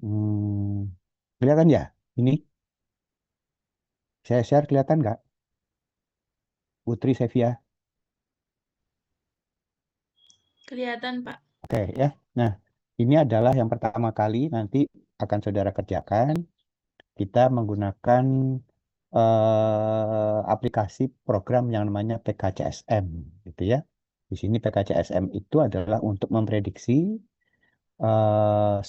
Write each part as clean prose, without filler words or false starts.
Hmm, kelihatan ya? Ini saya share kelihatan nggak? Putri Sevia. Kelihatan, Pak. Oke ya. Nah, ini adalah yang pertama kali nanti akan saudara kerjakan. Kita menggunakan aplikasi program yang namanya PKCSM, gitu ya. Di sini PKCSM itu adalah untuk memprediksi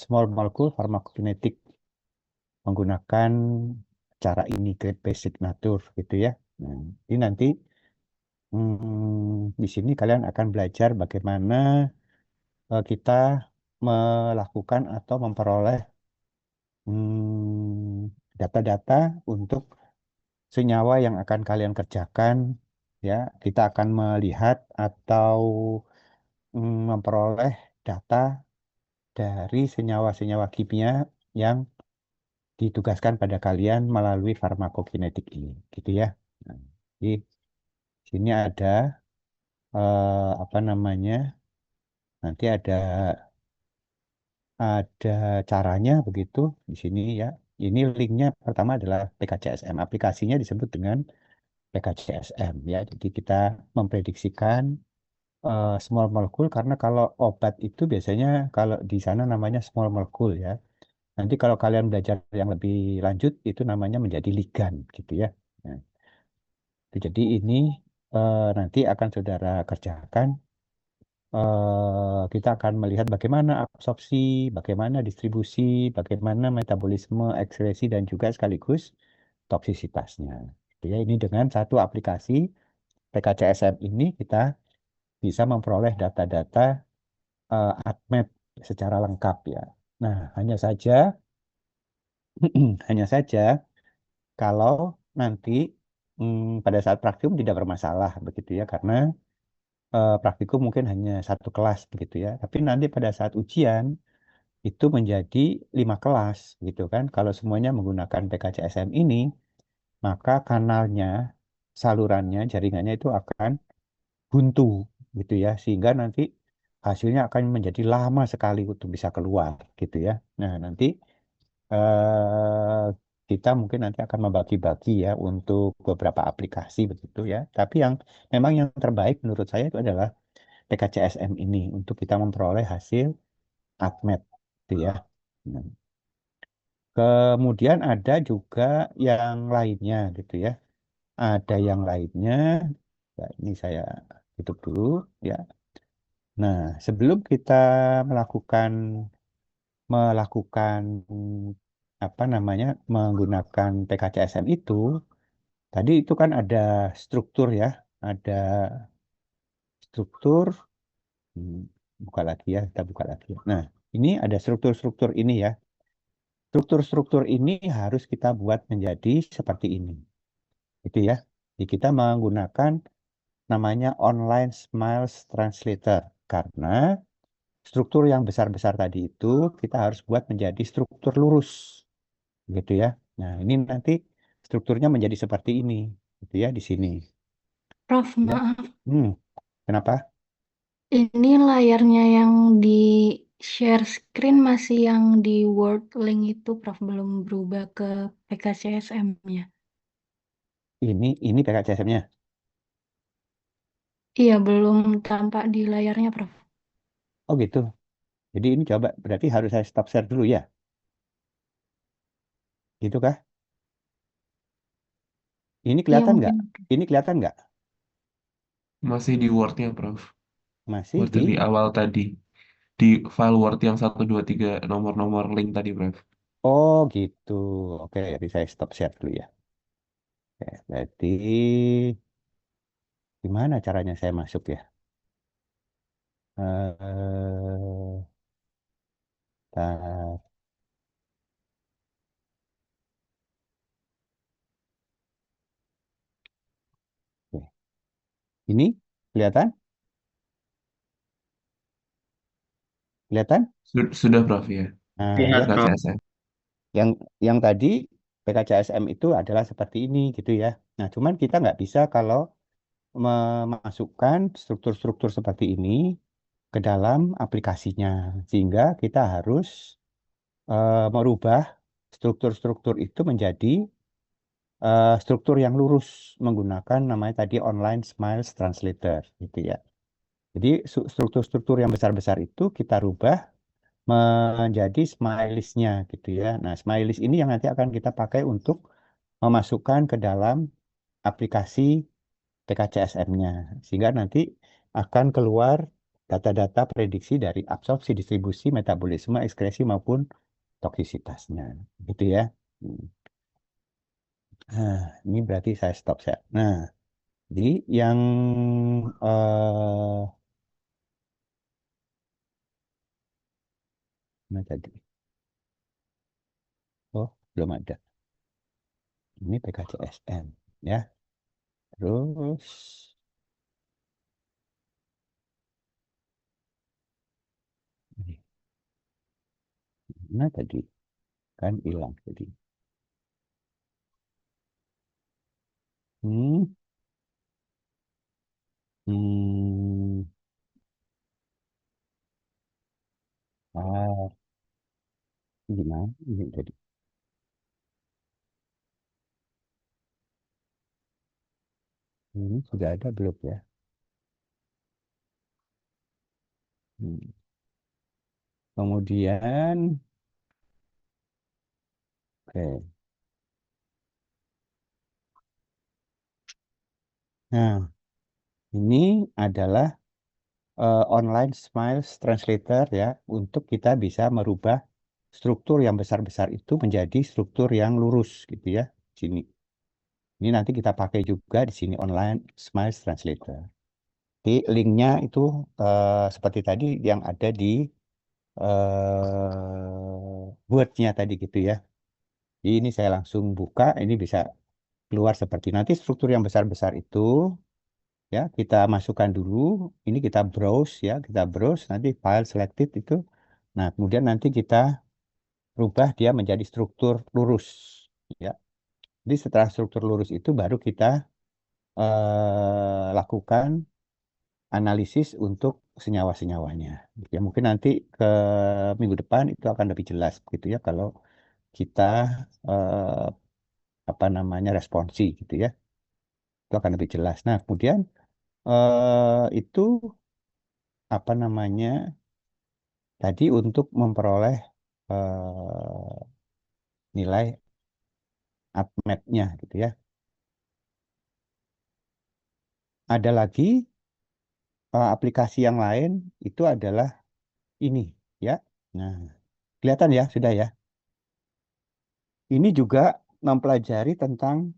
small molecule pharmacokinetic menggunakan cara ini, grade based signature, gitu ya. Nah, ini nanti di sini kalian akan belajar bagaimana kita melakukan atau memperoleh data-data untuk senyawa yang akan kalian kerjakan, ya. Kita akan melihat atau memperoleh data dari senyawa-senyawa kimia yang ditugaskan pada kalian melalui farmakokinetik ini, gitu ya. Nah, di sini ada apa namanya? Nanti ada caranya begitu di sini ya. Ini linknya pertama adalah PKCSM. Aplikasinya disebut dengan PKCSM ya. Jadi kita memprediksikan small molecule karena kalau obat itu biasanya kalau di sana namanya small molecule ya. Nanti kalau kalian belajar yang lebih lanjut itu namanya menjadi ligan gitu ya. Nah, jadi ini nanti akan saudara kerjakan. Kita akan melihat bagaimana absorpsi, bagaimana distribusi, bagaimana metabolisme, ekskresi, dan juga sekaligus toksisitasnya. Ya, ini dengan satu aplikasi PKCSM ini kita bisa memperoleh data-data ADMET secara lengkap ya. Nah, hanya saja kalau nanti pada saat praktikum tidak bermasalah begitu ya, karena praktikum mungkin hanya satu kelas begitu ya. Tapi nanti pada saat ujian itu menjadi 5 kelas gitu kan. Kalau semuanya menggunakan PKCSM ini, maka kanalnya, salurannya, jaringannya itu akan buntu gitu ya, sehingga nanti hasilnya akan menjadi lama sekali untuk bisa keluar gitu ya. Nah, nanti eh, kita mungkin nanti akan membagi-bagi ya untuk beberapa aplikasi begitu ya. Tapi yang memang yang terbaik menurut saya itu adalah PKCSM ini untuk kita memperoleh hasil ADMET gitu ya. Nah, kemudian ada juga yang lainnya gitu ya. Ada yang lainnya. Nah, ini saya tutup dulu ya. Nah, sebelum kita melakukan melakukan apa namanya menggunakan PKCSM itu, tadi itu kan ada struktur ya, ada struktur. hmm, Buka lagi ya, kita buka lagi. Nah, ini ada struktur-struktur ini ya. Struktur-struktur ini harus kita buat menjadi seperti ini. Itu ya. Jadi kita menggunakan namanya online Smiles Translator karena struktur yang besar-besar tadi itu kita harus buat menjadi struktur lurus gitu ya. Nah, ini nanti strukturnya menjadi seperti ini gitu ya di sini Prof, ya. maaf. Kenapa? Ini layarnya yang di share screen masih yang di Word link itu, Prof. Belum berubah ke PKCSM-nya. Ini PKCSM-nya. Iya, belum tampak di layarnya, Prof. Oh gitu. Jadi ini coba berarti harus saya stop share dulu ya. Gitu kah? Ini Iya, kelihatan nggak? mungkin. Ini kelihatan nggak? Masih di Word-nya, Prof. Masih Word di. di awal tadi. Di file Word yang 1, 2, 3 nomor-nomor link tadi, Prof. Oh gitu. Oke, jadi saya stop share dulu ya. Oke, berarti gimana caranya saya masuk ya? Eh, tar- oke. Ini kelihatan? Kelihatan? Sudah, Prof, ya. Nah, ya. Lihat, Prof. PKCSM. Yang yang tadi PKCSM itu adalah seperti ini gitu ya. Nah, cuman kita nggak bisa kalau memasukkan struktur-struktur seperti ini ke dalam aplikasinya, sehingga kita harus merubah struktur-struktur itu menjadi struktur yang lurus menggunakan namanya tadi online Smiles Translator gitu ya. Jadi struktur-struktur yang besar-besar itu kita rubah menjadi smiley-nya gitu ya. Nah, smiley ini yang nanti akan kita pakai untuk memasukkan ke dalam aplikasi PKCSM-nya. Sehingga nanti akan keluar data-data prediksi dari absorpsi, distribusi, metabolisme, ekskresi maupun toksisitasnya. Gitu ya. Hmm. Nah, ini berarti saya stop saya. Nah, jadi yang mana tadi? Oh, belum ada. Ini PKCSM ya. Terus ini mana tadi? Kan hilang tadi. Hmm, hmm, ah, gimana? Ini tadi. Ini sudah ada belum ya? Hmm. Kemudian, oke. Nah, ini adalah online Smiles Translator ya, untuk kita bisa merubah struktur yang besar-besar itu menjadi struktur yang lurus gitu ya. Sini. Ini nanti kita pakai juga di sini online Smiles Translator. Di linknya itu seperti tadi yang ada di Word-nya tadi gitu ya. Jadi ini saya langsung buka, ini bisa keluar seperti nanti struktur yang besar-besar itu ya kita masukkan dulu. Ini kita browse ya, kita browse nanti file selected itu. Nah, kemudian nanti kita rubah dia menjadi struktur lurus ya. Jadi setelah struktur lurus itu baru kita lakukan analisis untuk senyawa-senyawanya. Ya mungkin nanti ke minggu depan itu akan lebih jelas gitu ya kalau kita eh, apa namanya responsi gitu ya. Itu akan lebih jelas. Nah, kemudian itu apa namanya tadi untuk memperoleh nilai ATMET-nya gitu ya. Ada lagi aplikasi yang lain itu adalah ini ya. Nah, kelihatan ya sudah ya. Ini juga mempelajari tentang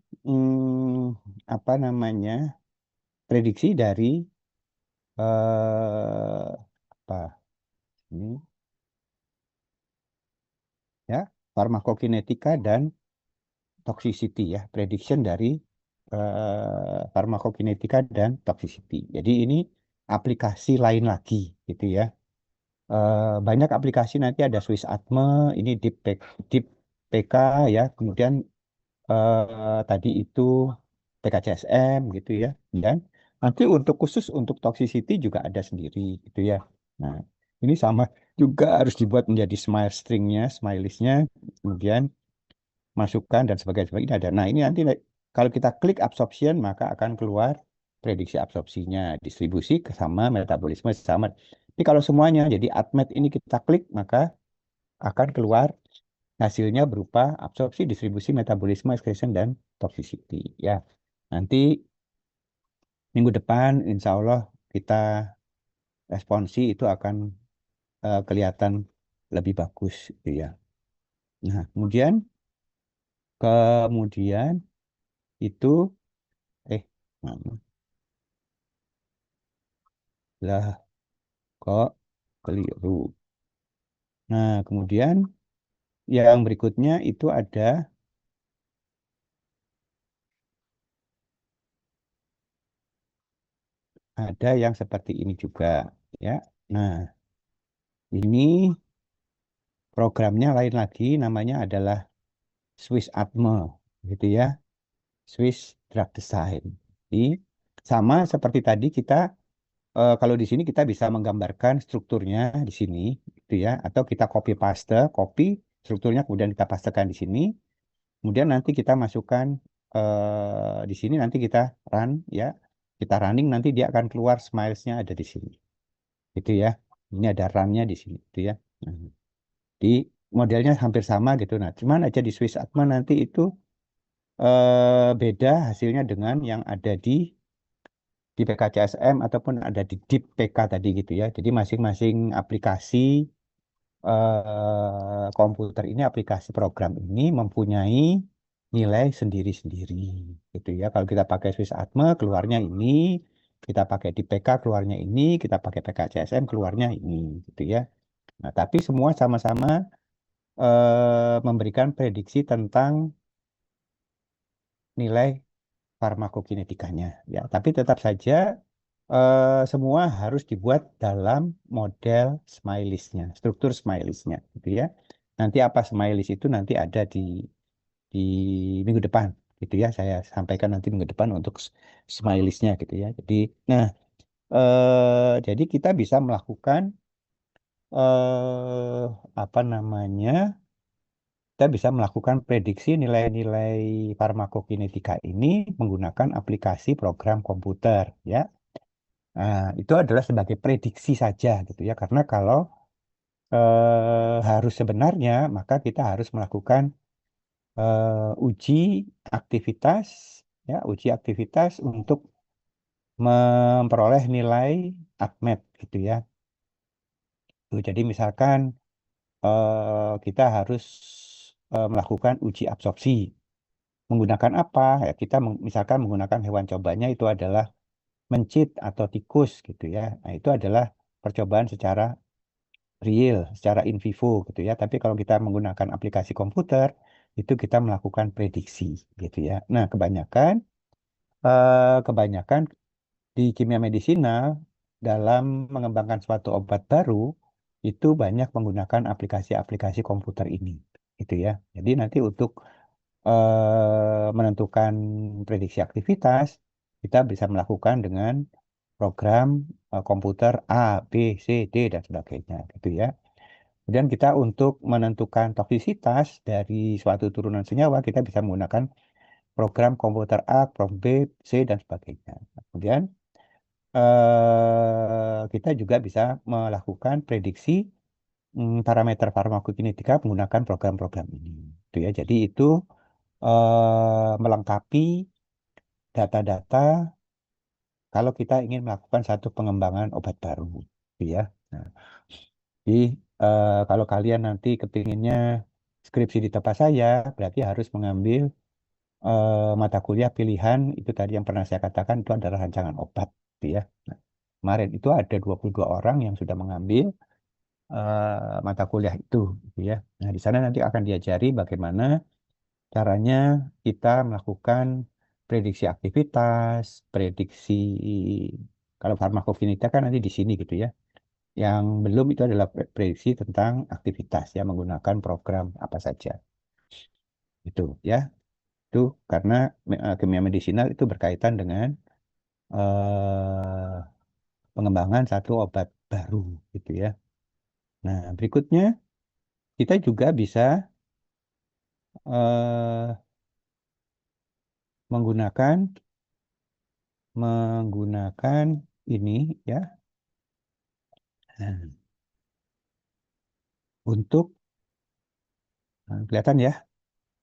apa namanya prediksi dari apa ini ya farmakokinetika dan toxicity ya, prediction dari farmakokinetika dan toxicity. Jadi ini aplikasi lain lagi gitu ya. Banyak aplikasi nanti ada Swiss Atme, ini Deep PK ya, kemudian tadi itu PKCSM gitu ya. Dan nanti untuk khusus untuk toxicity juga ada sendiri gitu ya. Nah, ini sama juga harus dibuat menjadi smile stringnya, smiley-nya, kemudian masukkan dan sebagainya. Ini ada. Nah, ini nanti kalau kita klik absorption maka akan keluar prediksi absorpsinya, distribusi sama metabolisme sama. Tapi kalau semuanya jadi ATMET ini kita klik maka akan keluar hasilnya berupa absorpsi, distribusi, metabolisme, excretion dan toxicity. Ya, nanti minggu depan insya Allah kita responsi itu akan kelihatan lebih bagus, gitu ya. Nah, kemudian itu mana? Lah kok keliru. Nah, kemudian yang berikutnya itu ada yang seperti ini juga ya. Nah, ini programnya lain lagi namanya adalah Swiss Atme gitu ya. Swiss Drug Design. Jadi sama seperti tadi kita kalau di sini kita bisa menggambarkan strukturnya di sini gitu ya atau kita copy paste, copy strukturnya kemudian kita pastekan di sini. Kemudian nanti kita masukkan di sini, nanti kita run ya. Kita running, nanti dia akan keluar smilesnya ada di sini. Gitu ya. Ini ada run-nya di sini gitu ya. Nah, di modelnya hampir sama gitu. Nah, cuman aja di Swiss Atma nanti itu beda hasilnya dengan yang ada di PKCSM ataupun ada di DIP PK tadi gitu ya. Jadi masing-masing aplikasi komputer ini, aplikasi program ini mempunyai nilai sendiri-sendiri gitu ya. Kalau kita pakai Swiss Atme keluarnya ini, kita pakai di PK keluarnya ini, kita pakai PKCSM keluarnya ini gitu ya. Nah, tapi semua sama-sama memberikan prediksi tentang nilai farmakokinetikanya ya. Tapi tetap saja semua harus dibuat dalam model smiley-nya, struktur smiley-nya gitu ya. Nanti apa smiley itu nanti ada di minggu depan gitu ya. Saya sampaikan nanti minggu depan untuk smiley-nya gitu ya. Jadi nah jadi kita bisa melakukan eh apa namanya? Kita bisa melakukan prediksi nilai-nilai farmakokinetika ini menggunakan aplikasi program komputer ya. Nah, itu adalah sebagai prediksi saja gitu ya. Karena kalau harus sebenarnya, maka kita harus melakukan uji aktivitas, ya, uji aktivitas untuk memperoleh nilai ACMET gitu ya. Tuh, jadi misalkan kita harus melakukan uji absorpsi. Menggunakan apa? Ya, kita misalkan menggunakan hewan cobanya itu adalah mencit atau tikus gitu ya. Nah, itu adalah percobaan secara real, secara in vivo gitu ya. Tapi kalau kita menggunakan aplikasi komputer, itu kita melakukan prediksi gitu ya. Nah, kebanyakan di kimia medisinal dalam mengembangkan suatu obat baru itu banyak menggunakan aplikasi-aplikasi komputer ini gitu ya. Jadi nanti untuk menentukan prediksi aktivitas kita bisa melakukan dengan program komputer A, B, C, D dan sebagainya gitu ya. Kemudian kita untuk menentukan toksisitas dari suatu turunan senyawa, kita bisa menggunakan program komputer A, program B, C, dan sebagainya. Kemudian kita juga bisa melakukan prediksi parameter farmakokinetika menggunakan program-program ini. Itu ya. Jadi itu melengkapi data-data kalau kita ingin melakukan satu pengembangan obat baru. Gitu ya. Nah, jadi kalau kalian nanti kepinginnya skripsi di tempat saya, berarti harus mengambil mata kuliah pilihan itu tadi yang pernah saya katakan itu adalah rancangan obat, gitu ya. Nah, kemarin itu ada 22 orang yang sudah mengambil mata kuliah itu, gitu ya. Nah, di sana nanti akan diajari bagaimana caranya kita melakukan prediksi aktivitas, prediksi kalau farmakokinetika kan nanti di sini gitu ya. Yang belum itu adalah prediksi tentang aktivitas ya menggunakan program apa saja. Itu ya. Itu karena kimia medisinal itu berkaitan dengan eh, pengembangan satu obat baru gitu ya. Nah, berikutnya kita juga bisa eh, menggunakan menggunakan ini ya. Nah, untuk kelihatan ya,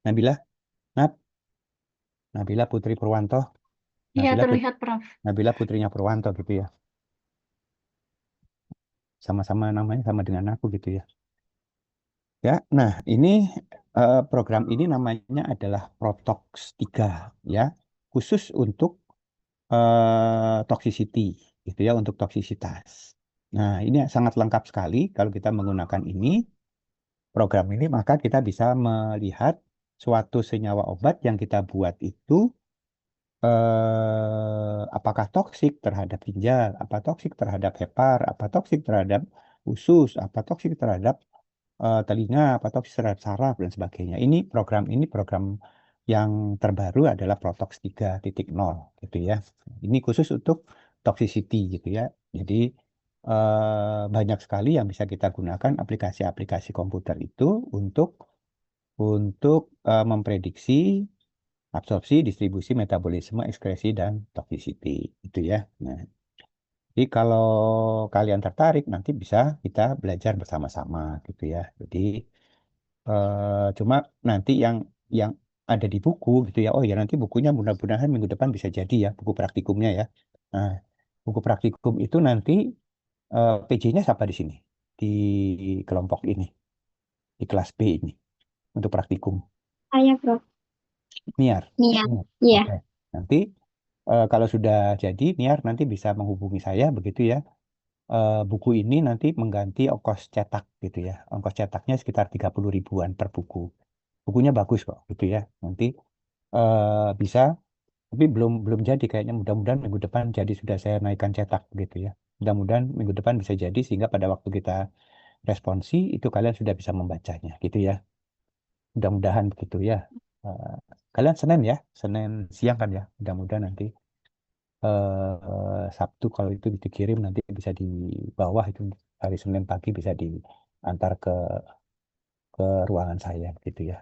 Nabila, Nab, Nabila Putri Purwanto, Iya, Nabila Put- terlihat, Prof. Nabila putrinya Purwanto gitu ya. Sama-sama namanya sama dengan aku gitu ya. Ya, nah ini program ini namanya adalah Protox 3 ya, khusus untuk toxicity gitu ya, untuk toksisitas. Nah, ini sangat lengkap sekali kalau kita menggunakan ini program ini, maka kita bisa melihat suatu senyawa obat yang kita buat itu apakah toksik terhadap ginjal, apa toksik terhadap hepar, apa toksik terhadap usus, apa toksik terhadap telinga, apa toksik terhadap saraf dan sebagainya. Ini program yang terbaru adalah Protox 3.0 gitu ya. Ini khusus untuk toxicity gitu ya. Jadi banyak sekali yang bisa kita gunakan aplikasi-aplikasi komputer itu untuk untuk memprediksi absorpsi, distribusi, metabolisme, ekskresi, dan toxicity. Itu ya. Nah, jadi kalau kalian tertarik, nanti bisa kita belajar bersama-sama gitu ya. Jadi cuma nanti yang ada di buku gitu ya. Oh ya, nanti bukunya mudah-mudahan minggu depan bisa jadi ya, buku praktikumnya ya. Nah, buku praktikum itu nanti PJ-nya siapa di sini? Di kelompok ini, di kelas B ini untuk praktikum. Saya, Prof. Niar. Niat. Niar. Iya. Oke. Nanti kalau sudah jadi, Niar nanti bisa menghubungi saya begitu ya. Buku ini nanti mengganti ongkos cetak gitu ya. Ongkos cetaknya sekitar 30 ribuan per buku. Bukunya bagus kok gitu ya. Nanti bisa, tapi belum belum jadi kayaknya. Mudah-mudahan minggu depan jadi, sudah saya naikkan cetak gitu ya. Mudah-mudahan minggu depan bisa jadi sehingga pada waktu kita responsi itu kalian sudah bisa membacanya gitu ya. Mudah-mudahan begitu ya. Eh, Kalian Senin ya, Senin siang kan ya. Mudah-mudahan nanti Sabtu kalau itu dikirim nanti bisa di bawah itu, hari Senin pagi bisa diantar ke ruangan saya gitu ya.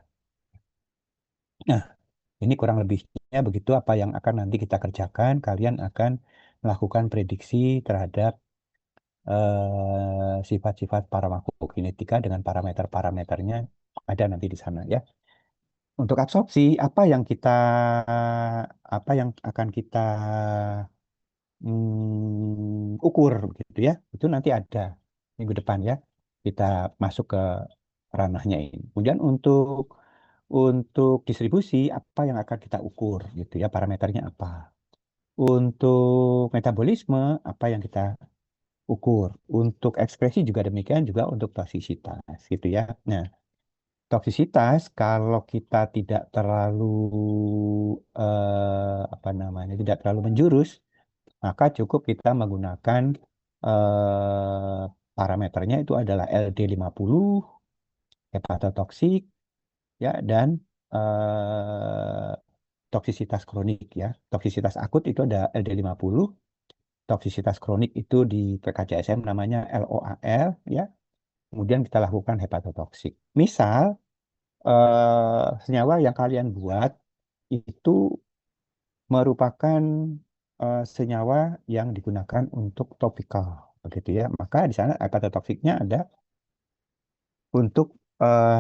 Nah, ini kurang lebihnya begitu apa yang akan nanti kita kerjakan. Kalian akan melakukan prediksi terhadap sifat-sifat farmakokinetika dengan parameter-parameternya ada nanti di sana ya. Untuk absorpsi, apa yang akan kita ukur gitu ya. Itu nanti ada minggu depan ya. Kita masuk ke ranahnya ini. Kemudian untuk distribusi, apa yang akan kita ukur gitu ya, parameternya apa. Untuk metabolisme, apa yang kita ukur. Untuk ekspresi juga demikian, juga untuk toksisitas gitu ya. Nah, toksisitas kalau kita tidak terlalu apa namanya, tidak terlalu menjurus, maka cukup kita menggunakan parameternya itu adalah LD50, hepatotoksik, ya, dan eh, toksisitas kronik ya. Toksisitas akut itu ada LD50, toksisitas kronik itu di PKCSM namanya LOAL ya. Kemudian kita lakukan hepatotoksik. Misal senyawa yang kalian buat itu merupakan senyawa yang digunakan untuk topikal begitu ya. Maka di sana hepatotoksiknya ada untuk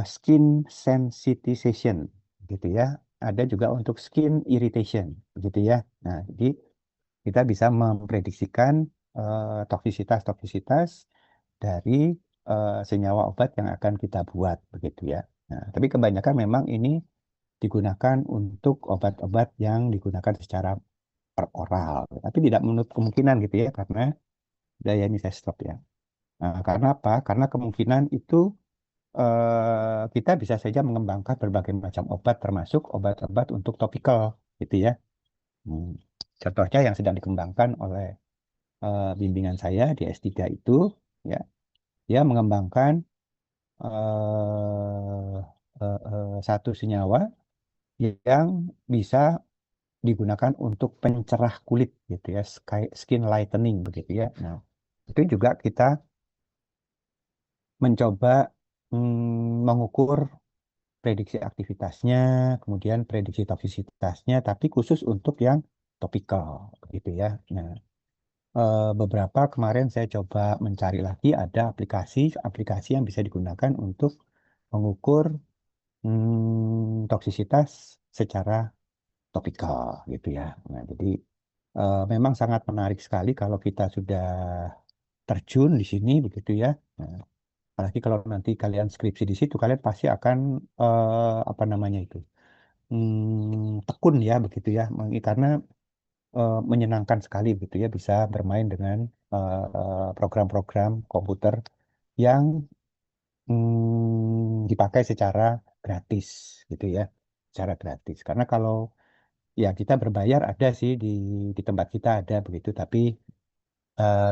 skin sensitization gitu ya. Ada juga untuk skin irritation gitu ya. Nah, jadi kita bisa memprediksikan toksisitas-toksisitas dari senyawa obat yang akan kita buat begitu ya. Nah, tapi kebanyakan memang ini digunakan untuk obat-obat yang digunakan secara per oral. Tapi tidak menutup kemungkinan gitu ya, karena daya ini saya stop ya. Nah, karena apa? Karena kemungkinan itu kita bisa saja mengembangkan berbagai macam obat, termasuk obat-obat untuk topikal gitu ya. Hmm. Contohnya yang sedang dikembangkan oleh bimbingan saya di S3 itu, ya, dia mengembangkan eh, satu senyawa yang bisa digunakan untuk pencerah kulit gitu ya, skin lightening begitu ya. Nah, itu juga kita mencoba mengukur prediksi aktivitasnya, kemudian prediksi toksisitasnya, tapi khusus untuk yang topikal gitu ya. Nah, beberapa kemarin saya coba mencari lagi ada aplikasi yang bisa digunakan untuk mengukur toksisitas secara topikal gitu ya. Nah, jadi memang sangat menarik sekali kalau kita sudah terjun di sini begitu ya. Nah, apalagi kalau nanti kalian skripsi di situ, kalian pasti akan apa namanya itu, tekun ya begitu ya, karena menyenangkan sekali begitu ya bisa bermain dengan program-program komputer yang dipakai secara gratis gitu ya, secara gratis. Karena kalau ya kita berbayar ada sih di tempat kita ada begitu, tapi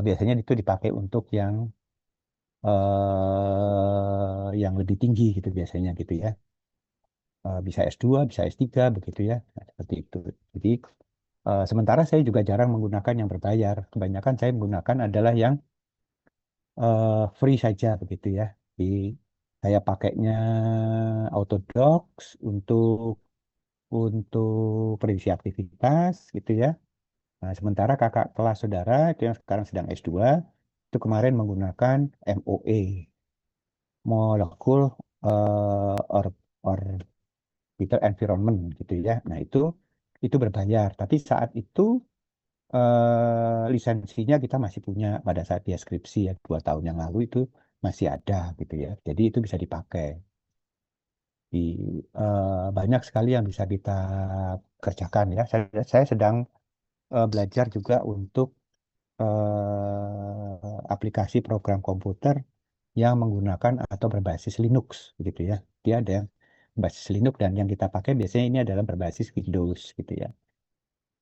biasanya itu dipakai untuk yang lebih tinggi gitu biasanya gitu ya. Bisa S2, bisa S3 begitu ya. Nah, seperti itu. Jadi sementara saya juga jarang menggunakan yang berbayar. Kebanyakan saya menggunakan adalah yang free saja begitu ya. Di Saya pakainya Autodocs untuk prediksi aktivitas gitu ya. Nah, sementara kakak kelas saudara itu yang sekarang sedang S2 itu kemarin menggunakan MOE, Molecule Orbital Environment gitu ya. Nah, itu berbayar. Tapi saat itu lisensinya kita masih punya pada saat dia skripsi ya 2 tahun yang lalu itu masih ada gitu ya. Jadi itu bisa dipakai. Di, banyak sekali yang bisa kita kerjakan ya. Saya sedang belajar juga untuk aplikasi program komputer yang menggunakan atau berbasis Linux gitu ya. Dia ada yang berbasis Linux dan yang kita pakai biasanya ini adalah berbasis Windows gitu ya.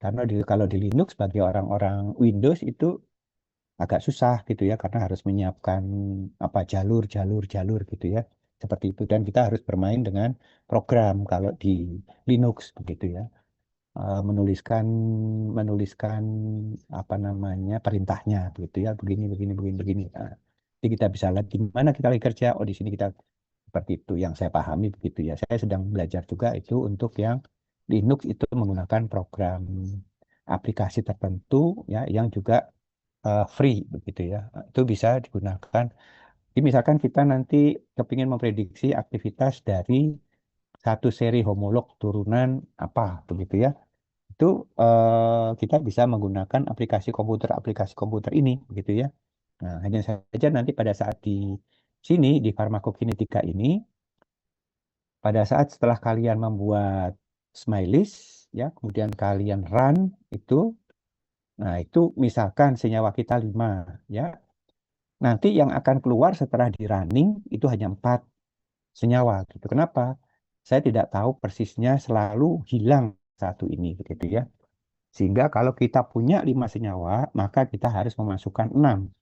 Karena kalau di Linux bagi orang-orang Windows itu agak susah gitu ya karena harus menyiapkan apa jalur gitu ya. Seperti itu dan kita harus bermain dengan program kalau di Linux begitu ya. Menuliskan menuliskan apa namanya perintahnya begitu ya begini. Nah, jadi kita bisa lihat di mana kita lagi kerja, oh di sini kita seperti itu yang saya pahami begitu ya. Saya sedang belajar juga itu untuk yang Linux itu menggunakan program aplikasi tertentu ya yang juga free begitu ya. Itu bisa digunakan. Jadi misalkan kita nanti kepingin memprediksi aktivitas dari satu seri homolog turunan apa begitu ya. Itu kita bisa menggunakan aplikasi komputer ini begitu ya. Nah, hanya saja nanti pada saat di sini di farmakokinetika ini pada saat setelah kalian membuat smileys ya, kemudian kalian run itu, nah itu misalkan senyawa kita 5 ya, nanti yang akan keluar setelah di running itu hanya 4 senyawa gitu. Kenapa? Saya tidak tahu persisnya selalu hilang satu ini begitu ya. Sehingga kalau kita punya 5 senyawa, maka kita harus memasukkan 6.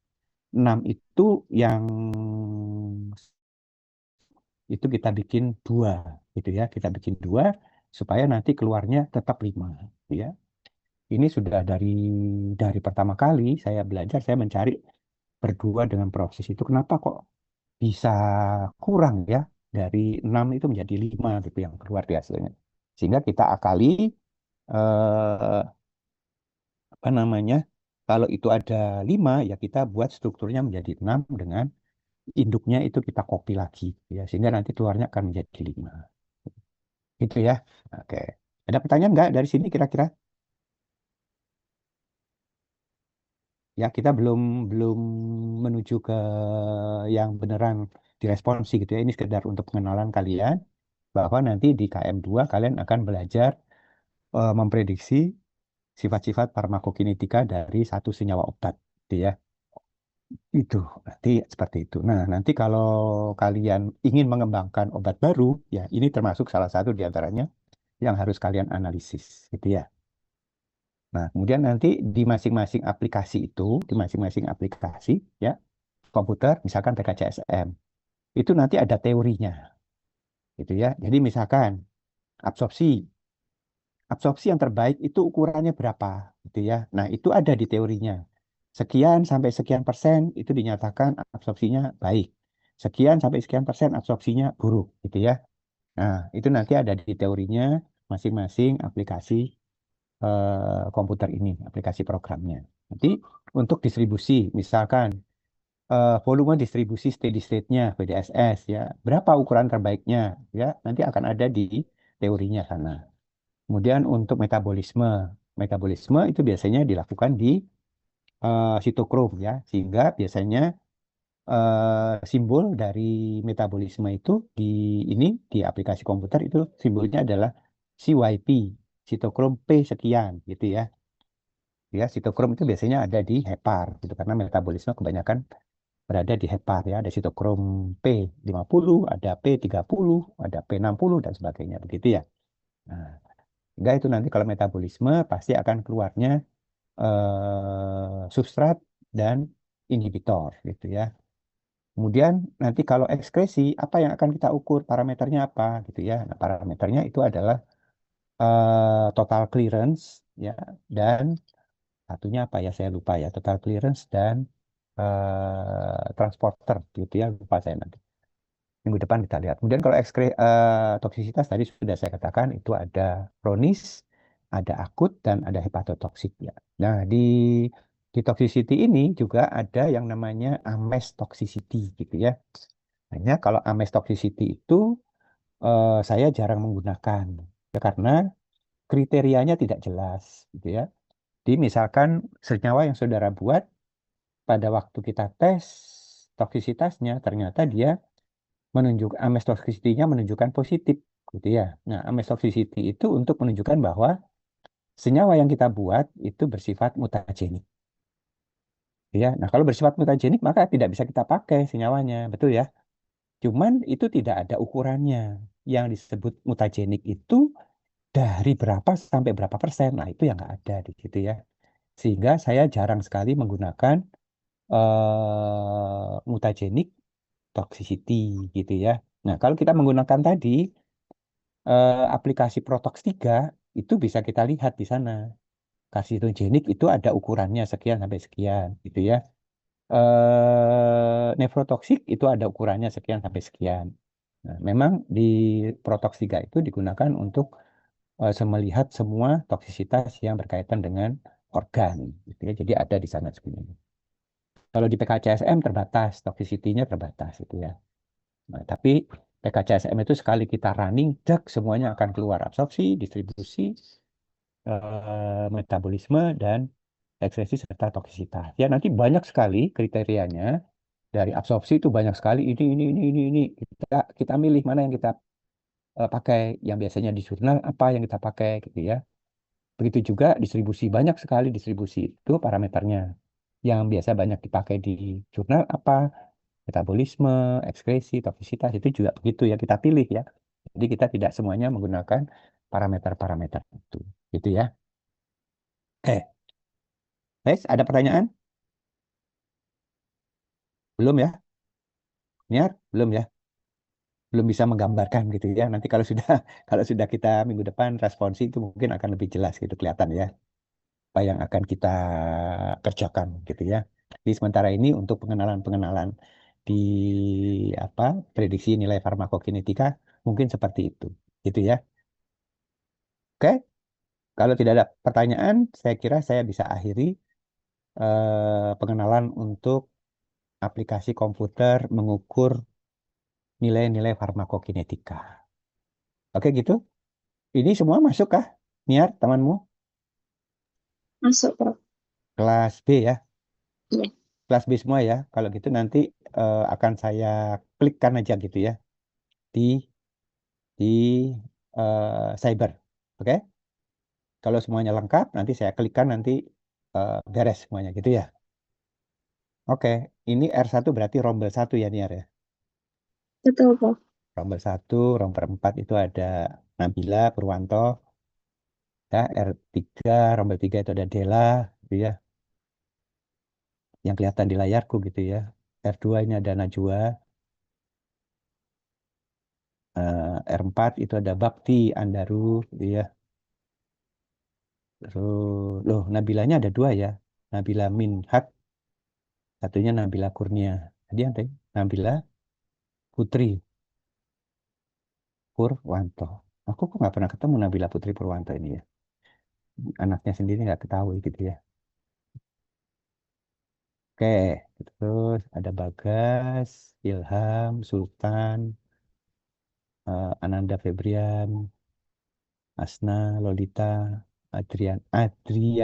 6 itu yang itu kita bikin 2 gitu ya. Kita bikin 2 supaya nanti keluarnya tetap 5 ya. Ini sudah dari pertama kali saya belajar, saya mencari berdua dengan proses itu kenapa kok bisa kurang ya dari 6 itu menjadi 5 gitu yang keluar di hasilnya. Sehingga kita akali eh, apa namanya? Kalau itu ada 5 ya kita buat strukturnya menjadi 6 dengan induknya itu kita copy lagi ya sehingga nanti keluarnya akan menjadi 5. Gitu ya. Oke. Ada pertanyaan nggak dari sini kira-kira? Ya, kita belum belum menuju ke yang beneran diresponsi gitu ya. Ini sekedar untuk pengenalan kalian bahwa nanti di KM2 kalian akan belajar memprediksi sifat-sifat farmakokinetika dari satu senyawa obat gitu ya. Itu nanti seperti itu. Nah, nanti kalau kalian ingin mengembangkan obat baru, ya ini termasuk salah satu di antaranya yang harus kalian analisis gitu ya. Nah, kemudian nanti di masing-masing aplikasi itu, di masing-masing aplikasi ya komputer, misalkan PKCSM, itu nanti ada teorinya, gitu ya. Jadi misalkan absorpsi, absorpsi yang terbaik itu ukurannya berapa, gitu ya. Nah, itu ada di teorinya. Sekian sampai sekian persen itu dinyatakan absorpsinya baik. Sekian sampai sekian persen absorpsinya buruk, gitu ya. Nah, itu nanti ada di teorinya masing-masing aplikasi komputer ini, aplikasi programnya. Nanti untuk distribusi, misalkan volume distribusi steady state-nya VDSS ya berapa ukuran terbaiknya ya nanti akan ada di teorinya sana. Kemudian untuk metabolisme, metabolisme itu biasanya dilakukan di sitokrom ya sehingga biasanya simbol dari metabolisme itu di ini di aplikasi komputer itu simbolnya adalah CYP, sitokrom P sekian gitu ya. Ya, sitokrom itu biasanya ada di hepar gitu karena metabolisme kebanyakan berada di hepar ya. Ada sitokrom P50, ada P30, ada P60 dan sebagainya begitu ya. Nah, sehingga itu nanti kalau metabolisme pasti akan keluarnya substrat dan inhibitor gitu ya. Kemudian nanti kalau ekskresi apa yang akan kita ukur parameternya apa gitu ya. Nah, parameternya itu adalah total clearance ya dan satunya apa ya saya lupa ya total clearance dan transporter gitu ya lupa saya nanti. Minggu depan kita lihat. Kemudian kalau toksisitas tadi sudah saya katakan itu ada kronis, ada akut, dan ada hepatotoksik ya. Nah, di toxicity ini juga ada yang namanya ames toxicity gitu ya. Hanya kalau ames toxicity itu saya jarang menggunakan ya, karena kriterianya tidak jelas gitu ya. Jadi misalkan senyawa yang saudara buat pada waktu kita tes toksisitasnya ternyata dia ames toxicity-nya menunjukkan positif gitu ya. Nah, ames toxicity itu untuk menunjukkan bahwa senyawa yang kita buat itu bersifat mutagenik ya. Nah, kalau bersifat mutagenik maka tidak bisa kita pakai senyawanya, betul ya. Cuman itu tidak ada ukurannya. Yang disebut mutagenik itu dari berapa sampai berapa persen. Nah, itu yang nggak ada di situ ya. Sehingga saya jarang sekali menggunakan mutagenik toxicity gitu ya. Nah, kalau kita menggunakan tadi aplikasi Protox 3 itu bisa kita lihat di sana. Karsinogenik itu ada ukurannya sekian sampai sekian gitu ya. Nefrotoksik itu ada ukurannya sekian sampai sekian. Nah, memang di Protox 3 itu digunakan untuk melihat semua toksisitas yang berkaitan dengan organ gitu ya. Jadi ada di sana sebenarnya. Kalau di PKCSM terbatas, toxicity-nya terbatas itu ya. Nah, tapi PKCSM itu sekali kita running, cek semuanya akan keluar absorpsi, distribusi, metabolisme, dan ekskresi serta toksisitas. Ya nanti banyak sekali kriterianya dari absorpsi itu banyak sekali ini. Kita milih mana yang kita pakai, yang biasanya di jurnal apa yang kita pakai gitu ya. Begitu juga distribusi, banyak sekali distribusi itu parameternya. Yang biasa banyak dipakai di jurnal apa, metabolisme, ekskresi, toksisitas itu juga begitu ya kita pilih ya. Jadi kita tidak semuanya menggunakan parameter-parameter itu, gitu ya. Guys, ada pertanyaan? Belum ya? Niar? Belum ya? Belum bisa menggambarkan gitu ya. Nanti kalau sudah kalau sudah kita minggu depan responsi itu mungkin akan lebih jelas gitu kelihatan ya apa yang akan kita kerjakan gitu ya. Di sementara ini untuk pengenalan-pengenalan di apa prediksi nilai farmakokinetika mungkin seperti itu gitu ya. Oke, kalau tidak ada pertanyaan, saya kira saya bisa akhiri pengenalan untuk aplikasi komputer mengukur nilai-nilai farmakokinetika. Oke gitu. Ini semua masuk kah? Niar, temanmu? Masuk, Prof. Kelas B ya? Iya, Kelas B semua ya? Kalau gitu nanti akan saya klikkan aja gitu ya di cyber. Oke? Kalau semuanya lengkap, nanti saya klikkan nanti beres semuanya gitu ya. Oke, ini R1 berarti rombel 1 ya Niar ya? betul, Prof. Rombel 1, rombel 4 itu ada Nabila, Purwanto, ya, R3, rombel 3 itu ada Dela, gitu ya, yang kelihatan di layarku gitu ya. R2 ini ada Najwa, R4 itu ada Bakti, Andaru, gitu ya. Terus, loh, Nabilanya ada dua ya. Nabila Minhat, satunya Nabila Kurnia. Tadi yang tadi, Nabila Putri Purwanto. Aku kok nggak pernah ketemu Nabila Putri Purwanto ini ya. Anaknya sendiri nggak ketahui gitu ya. Oke, terus ada Bagas, Ilham, Sultan, Ananda Febrian, Asna, Lolita, Adrian, Andri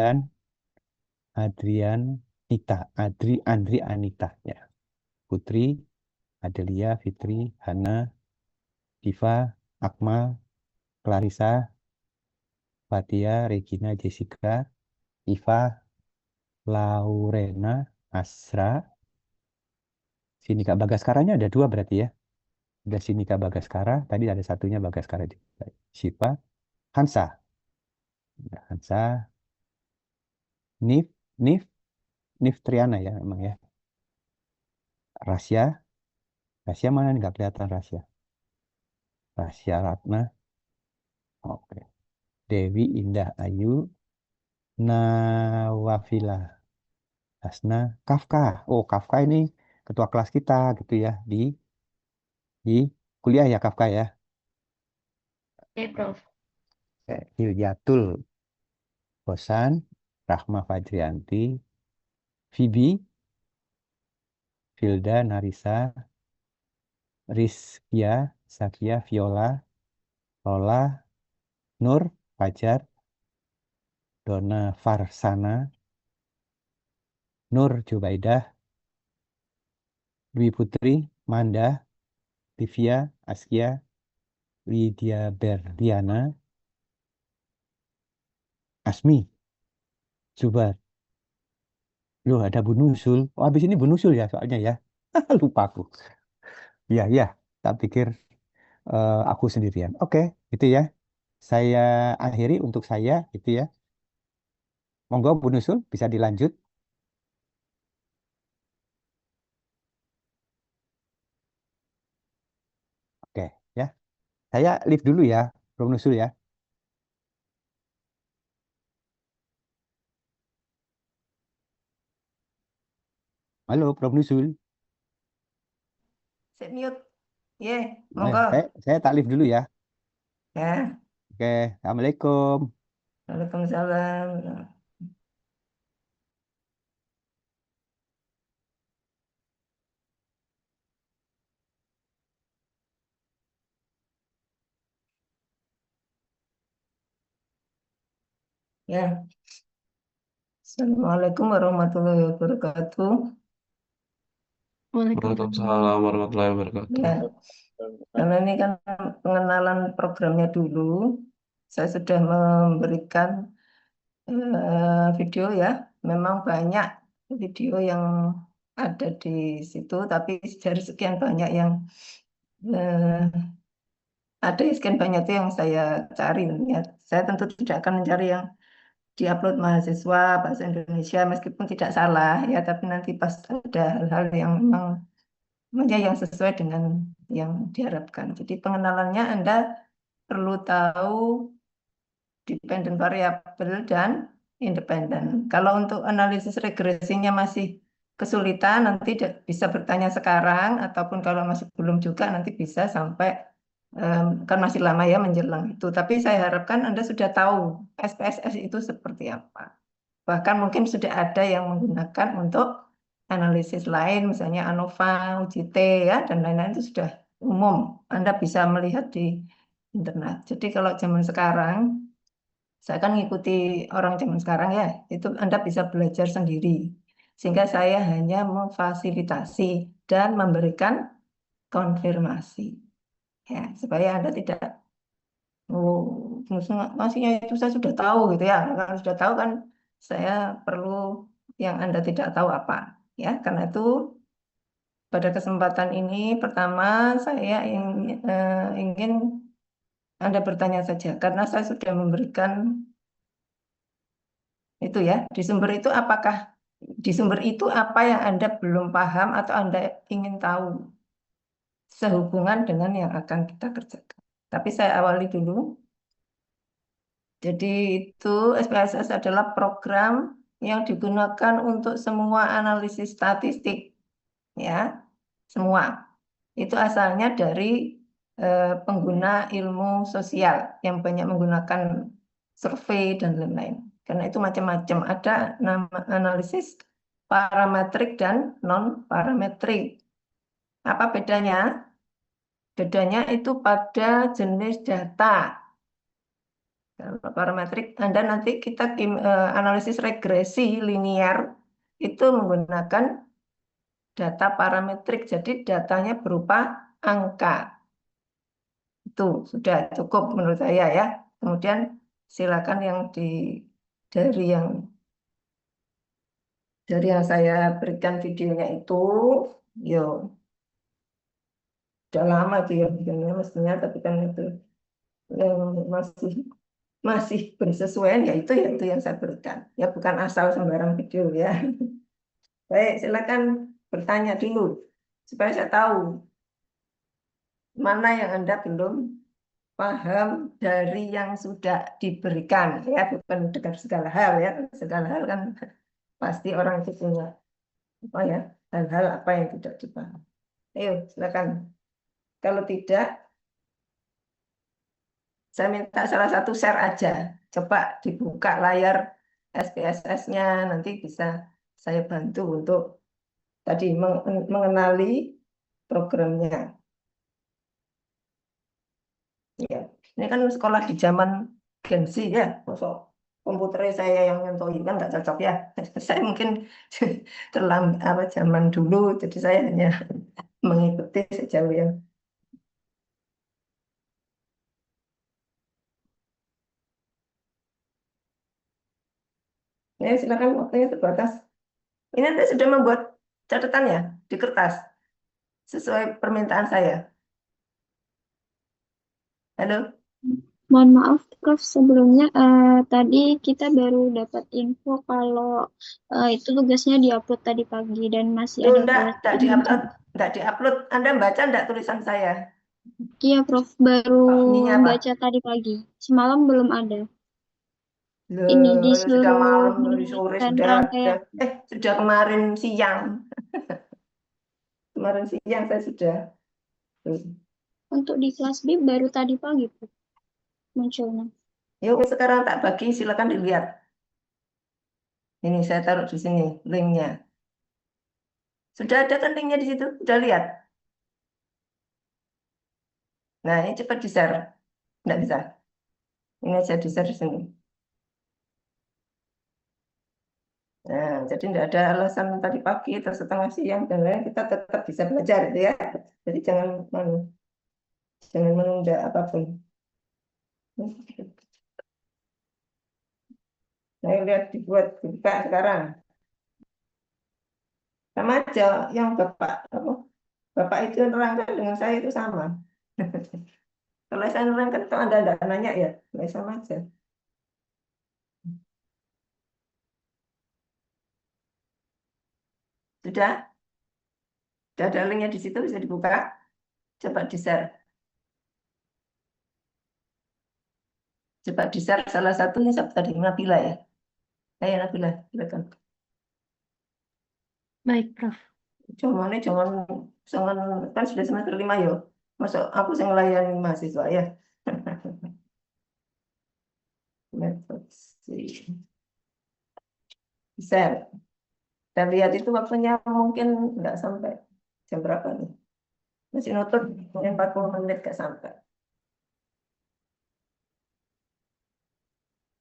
Anita, ya. Putri, Adelia, Fitri, Hana, Diva, Akmal, Clarissa, Fatia, Regina, Jessica, Iva, Laurena, Asra, Sinika Bagaskaranya ada dua berarti ya. Ada Sinika Bagaskara, tadi ada satunya Bagaskara juga. Siva, Hansa, ya, Hansa, Nif, Nif, Nif Triana ya emang ya. Rasya, Rasya mana nih nggak kelihatan Rasya. Rasya Ratna, oke. Dewi Indah Ayu, Nawafila, Hasna, Kafka. Oh Kafka ini ketua kelas kita gitu ya di Di kuliah ya Kafka ya. Oke, Prof. Hilyatul Hosan, Rahma Fadrianti, Vibi, Filda Narisa, Rizkia, Zakia, Viola, Lola, Nur, Fajar, Dona Farsana, Nur Jubaidah, Dwi Putri, Manda, Livia, Askia, Lydia Berliana, Asmi, Zubar. Loh, ada Bu Nusul. Oh, habis ini Bu Nusul ya soalnya ya. Lupa aku. Iya, iya. Tak pikir aku sendirian. Oke, itu ya. Saya akhiri untuk saya, itu ya. Monggo Bu Nusul bisa dilanjut. Oke, ya. Saya live dulu ya, Bu Nusul ya. Halo, Prof. Nusul. Set mute. Ye, Eh, monggo. saya tak live dulu ya. Ya, Oke, Assalamualaikum. Waalaikumsalam. Ya, Assalamualaikum warahmatullahi wabarakatuh. Waalaikumsalam. Waalaikumsalam warahmatullahi wabarakatuh. Ya, karena ini kan pengenalan programnya dulu, saya sudah memberikan video ya. Memang banyak video yang ada di situ, tapi dari sekian banyak yang eh, ada sekian banyak itu yang saya cari. Ya, saya tentu tidak akan mencari yang diupload mahasiswa bahasa Indonesia meskipun tidak salah ya, tapi nanti pas ada hal-hal yang memang yang sesuai dengan yang diharapkan. Jadi pengenalannya Anda perlu tahu dependent variable dan independen. Kalau untuk analisis regresinya masih kesulitan, nanti bisa bertanya sekarang, ataupun kalau masih belum juga nanti bisa sampai kan masih lama ya menjelang itu. Tapi saya harapkan Anda sudah tahu SPSS itu seperti apa. Bahkan mungkin sudah ada yang menggunakan untuk analisis lain, misalnya ANOVA, UJT, ya, dan lain-lain itu sudah umum. Anda bisa melihat di internet. Jadi kalau zaman sekarang, saya kan ngikuti orang zaman sekarang ya, itu Anda bisa belajar sendiri. Sehingga saya hanya memfasilitasi dan memberikan konfirmasi. Ya, supaya Anda tidak, oh, maksudnya itu saya sudah tahu gitu ya. Kalau sudah tahu kan saya perlu yang Anda tidak tahu apa. Ya, karena itu pada kesempatan ini pertama saya ingin Anda bertanya saja karena saya sudah memberikan itu ya. Di sumber itu apa yang Anda belum paham atau Anda ingin tahu sehubungan dengan yang akan kita kerjakan. Tapi saya awali dulu. Jadi itu SPSS adalah program yang digunakan untuk semua analisis statistik, ya, semua. Itu asalnya dari pengguna ilmu sosial yang banyak menggunakan survei dan lain-lain. Karena itu macam-macam. Ada nama analisis parametrik dan non-parametrik. Apa bedanya? Bedanya itu pada jenis data. Kalau parametrik, Anda nanti kita analisis regresi linear itu menggunakan data parametrik. Jadi datanya berupa angka. Itu sudah cukup menurut saya ya. Kemudian silakan yang dari yang dari yang saya berikan videonya itu, yo udah lama itu ya videonya mestinya, tapi kan itu yang masih masih bersesuaian ya itu yang saya berikan. Ya bukan asal sembarang video ya. Baik, silakan bertanya dulu supaya saya tahu mana yang Anda belum paham dari yang sudah diberikan ya, bukan dengan segala hal ya. Segala hal kan pasti orang itu punya apa ya, hal-hal apa yang tidak dipahami. Ayo, silakan. Kalau tidak, saya minta salah satu share aja. Coba dibuka layar SPSS-nya, nanti bisa saya bantu untuk tadi mengenali programnya. Ya, ini kan sekolah di zaman Gen Z ya, masuk komputernya saya yang nyontohin kan nggak cocok ya. Saya mungkin terlambat zaman dulu, jadi saya hanya mengikuti sejauh yang ya, silakan, waktunya terbatas. Ini nanti sudah membuat catatan ya di kertas sesuai permintaan saya. Halo, Mohon maaf, Prof. Sebelumnya tadi kita baru dapat info kalau itu tugasnya diupload tadi pagi dan masih itu ada enggak kelas diupload, enggak diupload. Anda baca enggak tulisan saya? Iya, Prof. Baru Ininya apa? baca tadi pagi. Semalam belum ada. Loh, Ini di sudah malam, seluruh dari sore dan sudah rangkaian. sudah kemarin siang. Kemarin siang saya sudah. Untuk di kelas B baru tadi pagi, Prof. Munculnya. Yuk, sekarang tak bagi, silakan dilihat. Ini saya taruh di sini linknya. Sudah ada kan linknya di situ? Sudah lihat? Nah, ini cepat di-share. Enggak bisa. Ini aja di-share di sini. Nah, jadi tidak ada alasan tadi pagi atau setengah siang dan lain, kita tetap bisa belajar itu ya. Jadi jangan menunda apapun. Saya lihat dibuat buka sekarang. Sama aja yang Bapak itu nerangkan dengan saya itu sama. Kalau saya nerangkan itu Anda tidak nanya ya, sama aja. Sudah? Sudah ada linknya di situ, bisa dibuka. Coba di-share. Coba di-share salah satunya siapa tadi? Nabila ya? Ayo Nabila, silakan. Baik, Prof. Jangan kan sudah semester 5 ya. Masuk aku yang melayani mahasiswa ya. Share. Dan lihat itu waktunya mungkin nggak sampai jam berapa nih. Masih nutut 40 menit nggak sampai.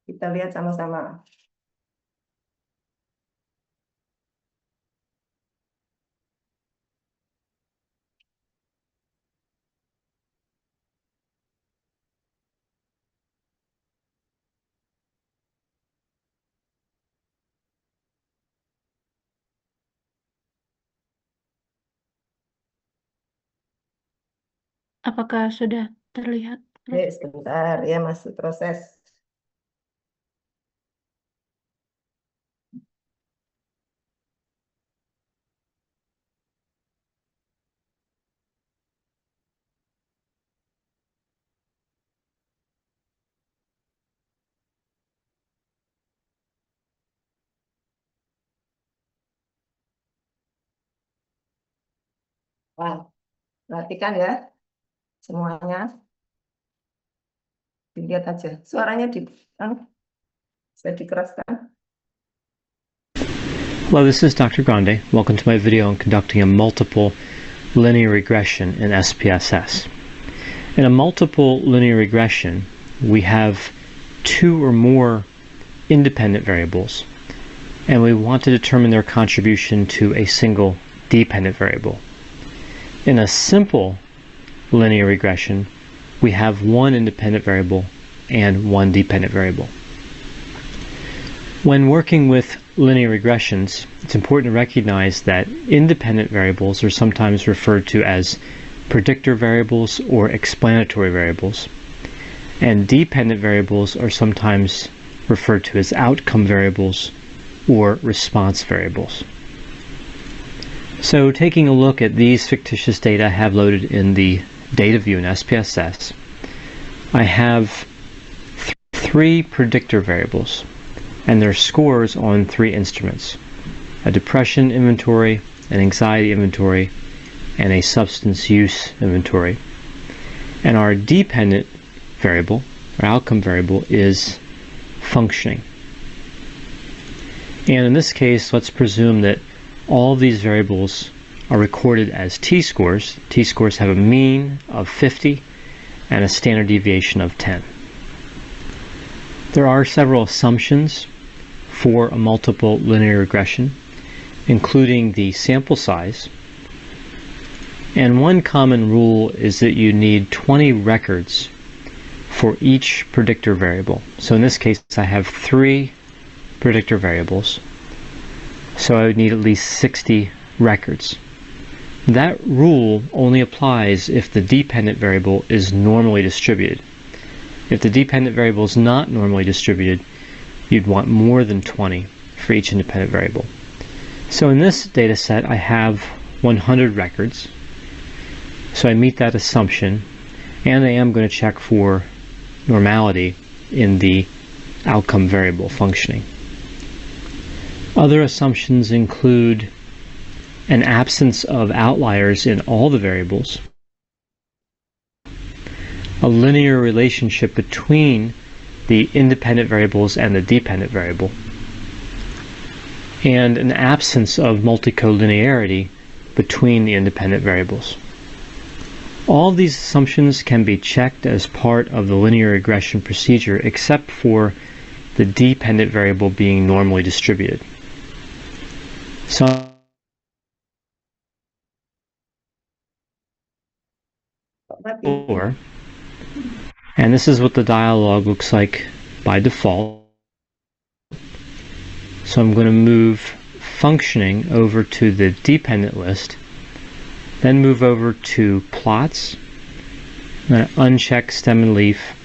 Kita lihat sama-sama. Apakah sudah terlihat, Prof? Sebentar ya, masih proses. Wah, perhatikan ya semuanya. Dilihat aja. Suaranya bisa dikeraskan. Hello, this is Dr. Grande. Welcome to my video on conducting a multiple linear regression in SPSS. In a multiple linear regression, we have two or more independent variables, and we want to determine their contribution to a single dependent variable. In a simple linear regression, we have one independent variable and one dependent variable. When working with linear regressions, it's important to recognize that independent variables are sometimes referred to as predictor variables or explanatory variables, and dependent variables are sometimes referred to as outcome variables or response variables. So taking a look at these fictitious data I have loaded in the data view in SPSS, I have three predictor variables and their scores on three instruments: a depression inventory, an anxiety inventory, and a substance use inventory. And our dependent variable, our outcome variable, is functioning. And in this case, let's presume that all of these variables are recorded as t-scores. T-scores have a mean of 50 and a standard deviation of 10. There are several assumptions for a multiple linear regression, including the sample size. And one common rule is that you need 20 records for each predictor variable. So in this case, I have 3 predictor variables. So I would need at least 60 records. That rule only applies if the dependent variable is normally distributed. If the dependent variable is not normally distributed, you'd want more than 20 for each independent variable. So in this data set, I have 100 records. So I meet that assumption, and I am going to check for normality in the outcome variable functioning. Other assumptions include an absence of outliers in all the variables, a linear relationship between the independent variables and the dependent variable, and an absence of multicollinearity between the independent variables. All of these assumptions can be checked as part of the linear regression procedure, except for the dependent variable being normally distributed. So and this is what the dialog looks like by default. So I'm going to move functioning over to the dependent list, then move over to plots. I'm going to uncheck stem and leaf,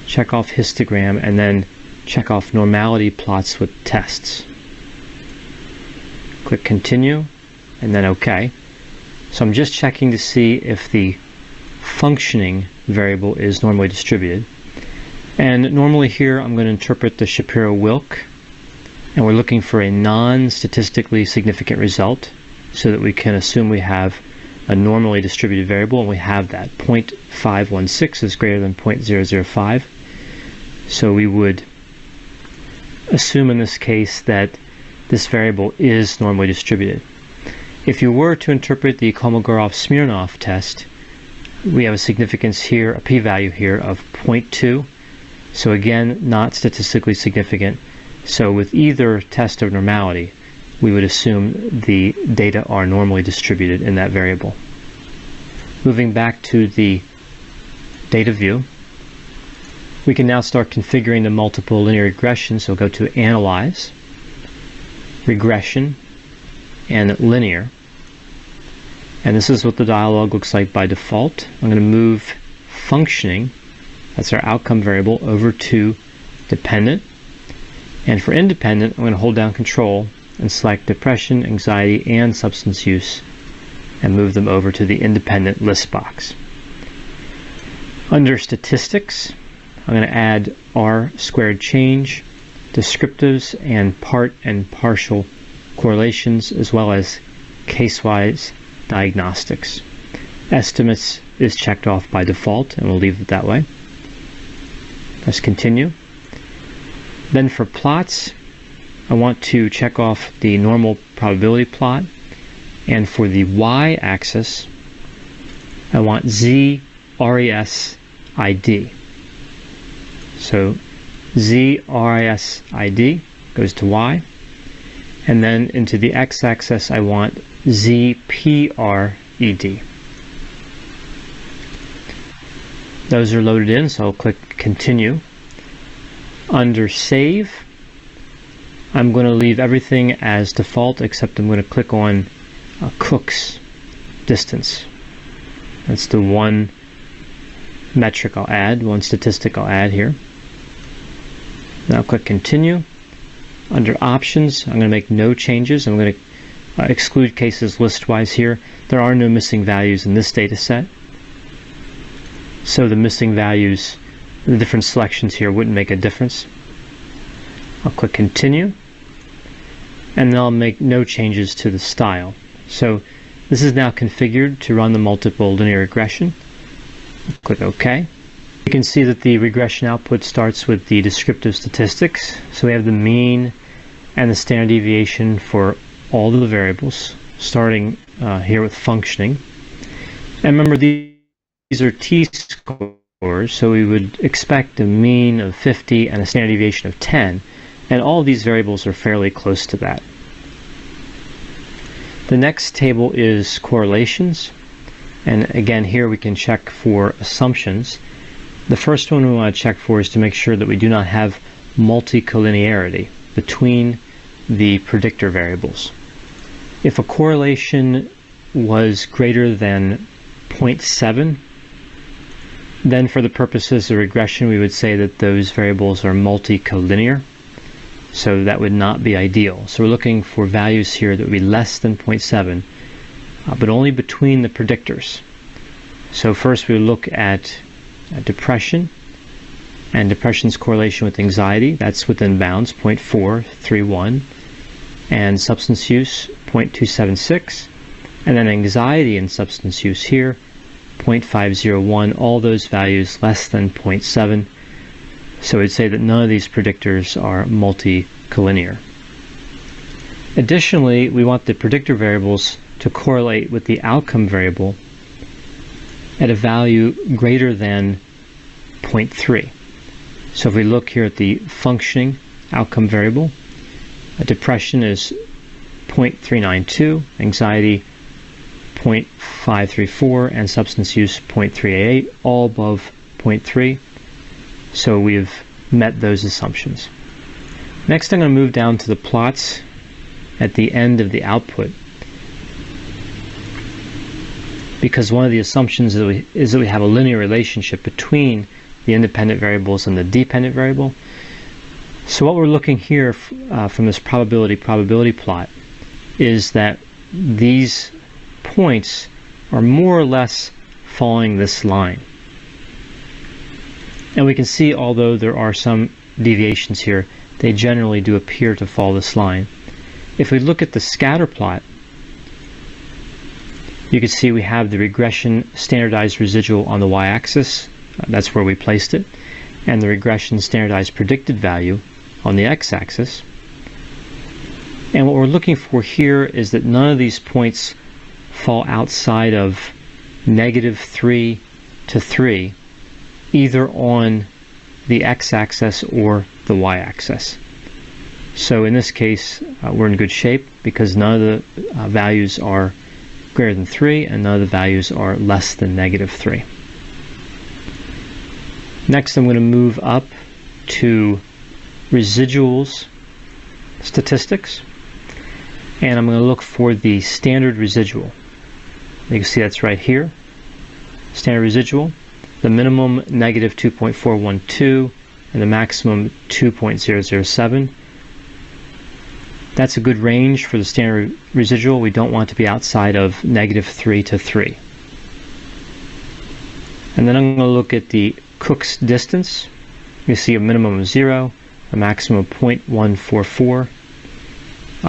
check off histogram, and then check off normality plots with tests. Click continue, and then OK. So I'm just checking to see if the functioning variable is normally distributed. And normally here I'm going to interpret the Shapiro-Wilk, and we're looking for a non-statistically significant result so that we can assume we have a normally distributed variable, and we have that. 0.516 is greater than 0.005. So we would assume in this case that this variable is normally distributed. If you were to interpret the Kolmogorov-Smirnov test, we have a significance here, a p-value here of 0.2. So again, not statistically significant. So with either test of normality, we would assume the data are normally distributed in that variable. Moving back to the data view, we can now start configuring the multiple linear regression. So go to Analyze, Regression, and Linear. And this is what the dialog looks like by default. I'm going to move functioning, that's our outcome variable, over to dependent. And for independent, I'm going to hold down Control and select depression, anxiety, and substance use, and move them over to the independent list box. Under statistics, I'm going to add R-squared change, descriptives, and part and partial correlations, as well as case-wise diagnostics. Estimates is checked off by default, and we'll leave it that way. Press continue. Then for plots, I want to check off the normal probability plot, and for the y-axis, I want Z-RES-ID. So Z-RES-ID goes to y, and then into the x-axis I want Z-PRED. Those are loaded in, so I'll click continue. Under save, I'm going to leave everything as default, except I'm going to click on Cook's distance. That's the one metric I'll add, one statistic I'll add here. Now click continue. Under options, I'm going to make no changes. I'm going to exclude cases listwise here. There are no missing values in this data set. So the missing values, the different selections here wouldn't make a difference. I'll click continue, and then I'll make no changes to the style. So This is now configured to run the multiple linear regression. Click OK. You can see that the regression output starts with the descriptive statistics. So we have the mean and the standard deviation for all of the variables, starting here with functioning. And remember, these are t-scores, so we would expect a mean of 50 and a standard deviation of 10, and all of these variables are fairly close to that. The next table is correlations, and again here we can check for assumptions. The first one we want to check for is to make sure that we do not have multicollinearity between the predictor variables. If a correlation was greater than 0.7, then for the purposes of regression we would say that those variables are multicollinear. So that would not be ideal. So we're looking for values here that would be less than 0.7, but only between the predictors. So first we look at depression, and depression's correlation with anxiety, that's within bounds, 0.431, and substance use, 0.276, and then anxiety and substance use here, 0.501, all those values less than 0.7. So we'd say that none of these predictors are multicollinear. Additionally, we want the predictor variables to correlate with the outcome variable at a value greater than 0.3. So if we look here at the functioning outcome variable, depression is 0.392, anxiety 0.534, and substance use 0.388, all above 0.3. So we've met those assumptions. Next, I'm going to move down to the plots at the end of the output, because one of the assumptions is that we have a linear relationship between the independent variables and the dependent variable. So what we're looking here from this probability plot is that these points are more or less following this line. And we can see, although there are some deviations here, they generally do appear to follow this line. If we look at the scatter plot, you can see we have the regression standardized residual on the y-axis, that's where we placed it, and the regression standardized predicted value on the x-axis. And what we're looking for here is that none of these points fall outside of -3 to 3, either on the x-axis or the y-axis. So in this case, we're in good shape because none of the values are greater than 3 and none of the values are less than -3. Next, I'm going to move up to residuals statistics, and I'm going to look for the standard residual. You can see that's right here, standard residual. The minimum -2.412 and the maximum 2.007. That's a good range for the standard residual. We don't want to be outside of -3 to 3. And then I'm going to look at the Cook's distance. You see a minimum of 0, a maximum of 0.144.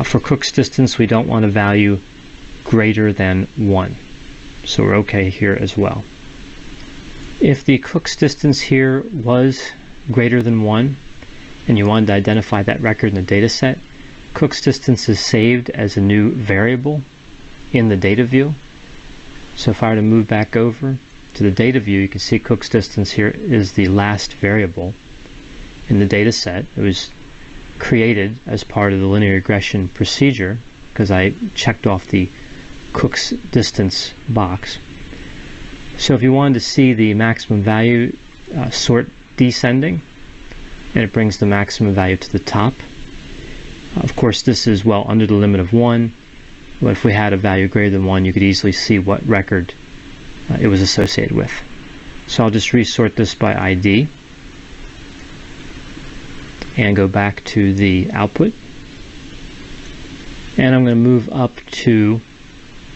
For Cook's distance, we don't want a value greater than 1. So we're okay here as well. If the Cook's distance here was greater than 1, and you wanted to identify that record in the data set, Cook's distance is saved as a new variable in the data view. So if I were to move back over to the data view, you can see Cook's distance here is the last variable in the data set. It was created as part of the linear regression procedure because I checked off the Cook's distance box. So if you wanted to see the maximum value, sort descending, and it brings the maximum value to the top. Of course, this is well under the limit of 1. But if we had a value greater than 1, you could easily see what record it was associated with. So I'll just resort this by ID and go back to the output. And I'm going to move up to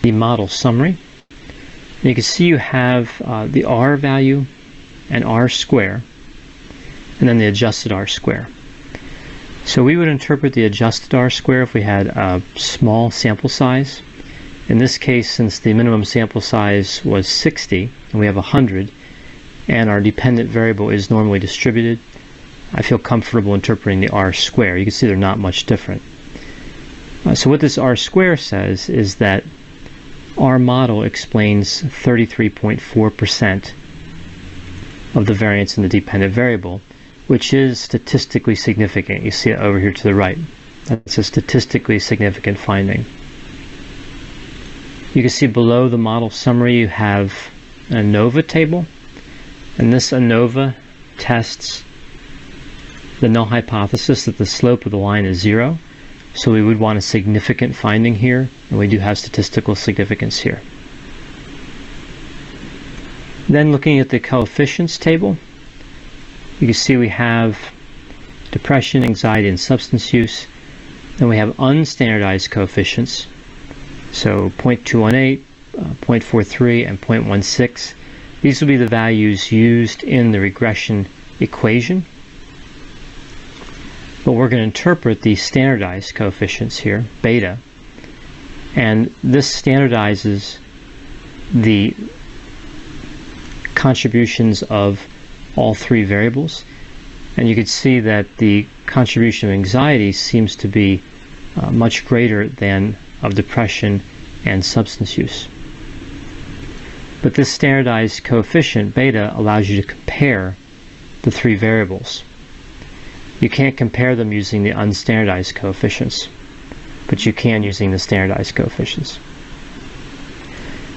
the model summary. And you can see you have the R value and R square, and then the adjusted R square. So we would interpret the adjusted R square if we had a small sample size, In this case, since the minimum sample size was 60 and we have 100, and our dependent variable is normally distributed, I feel comfortable interpreting the R square. You can see they're not much different. So what this R square says is that our model explains 33.4% of the variance in the dependent variable, which is statistically significant. You see it over here to the right. That's a statistically significant finding. You can see below the model summary you have an ANOVA table, and this ANOVA tests the null hypothesis that the slope of the line is 0. So we would want a significant finding here, and we do have statistical significance here. Then looking at the coefficients table, you can see we have depression, anxiety, and substance use. Then we have unstandardized coefficients, so 0.218, 0.43, and 0.16. These will be the values used in the regression equation. But we're going to interpret the standardized coefficients here, beta, and this standardizes the contributions of all three variables. And you can see that the contribution of anxiety seems to be much greater than of depression and substance use. But this standardized coefficient, beta, allows you to compare the three variables. You can't compare them using the unstandardized coefficients, but you can using the standardized coefficients.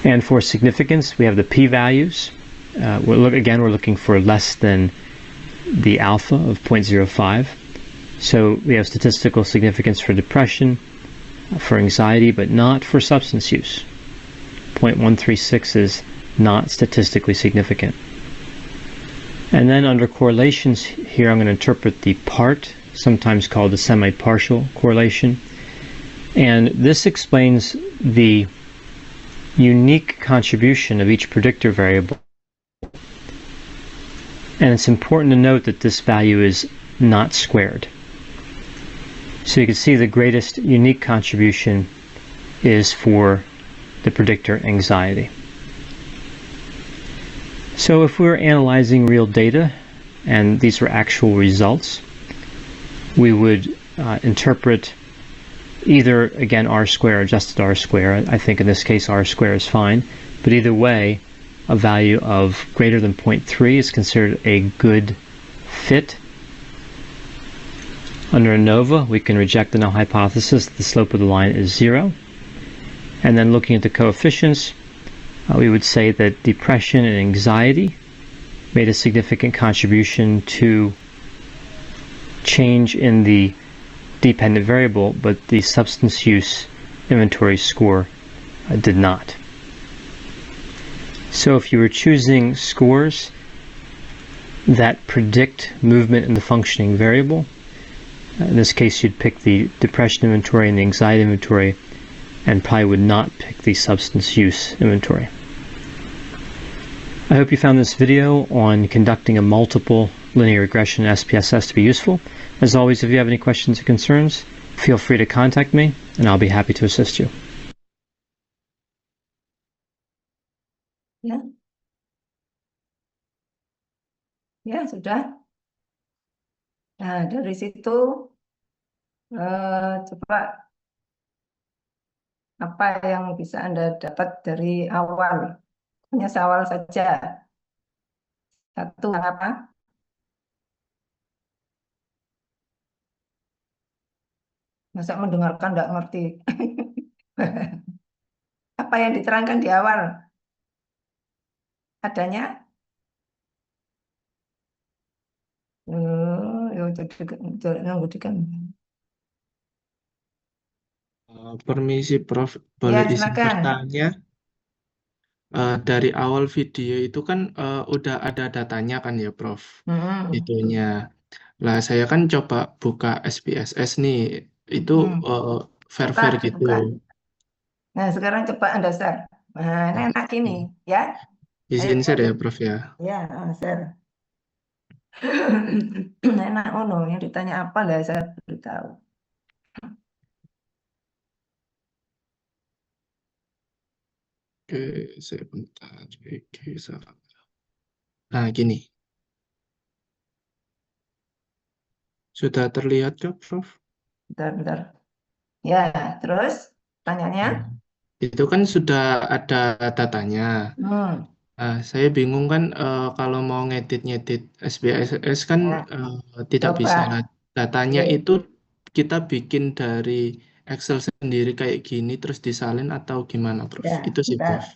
And for significance, we have the p-values. We're looking for less than the alpha of 0.05. So we have statistical significance for depression, for anxiety, but not for substance use. 0.136 is not statistically significant. And then under correlations here, I'm going to interpret the part, sometimes called the semi-partial correlation. And this explains the unique contribution of each predictor variable. And it's important to note that this value is not squared. So you can see the greatest unique contribution is for the predictor anxiety. So if we were analyzing real data, and these were actual results, we would interpret either, again, R square, adjusted R square. I think in this case R square is fine, but either way, a value of greater than 0.3 is considered a good fit. Under ANOVA, we can reject the null hypothesis that the slope of the line is 0. And then looking at the coefficients, we would say that depression and anxiety made a significant contribution to change in the dependent variable, but the substance use inventory score did not. So if you were choosing scores that predict movement in the functioning variable, in this case you'd pick the depression inventory and the anxiety inventory, and probably would not pick the substance use inventory. I hope you found this video on conducting a multiple linear regression in SPSS to be useful. As always, if you have any questions or concerns, feel free to contact me, and I'll be happy to assist you. Ya, ya sudah. Nah, dari situ coba apa yang bisa Anda dapat dari awal. Hanya seawal saja. Satu, apa? Masa mendengarkan nggak ngerti. Apa yang diterangkan di awal? Adanya? Ya, nunggu di kan. Permisi Prof, Ya, boleh izin silakan. bertanya? Dari awal video itu kan udah ada datanya kan ya Prof, itunya. Lah saya kan coba buka SPSS nih, itu fair-fair Buka, gitu. buka. Nah, sekarang coba Anda share. Nah, ini enak ini, ya. Izin Ayo, share ya Prof ya. ya, share. Enak, yang ditanya apa lah saya beritahu. Oke, sebentar. Oke, salah. Nah, gini. Sudah terlihat ya, Prof? Bentar. Ya, terus tanyanya? Itu kan sudah ada datanya. Nah, saya bingung kan kalau mau ngedit-ngedit SPSS kan Ya, tidak coba. bisa. Nah, datanya Oke. itu kita bikin dari Excel sendiri kayak gini terus disalin atau gimana, Prof? Ya, Itu sih, bentar. Prof.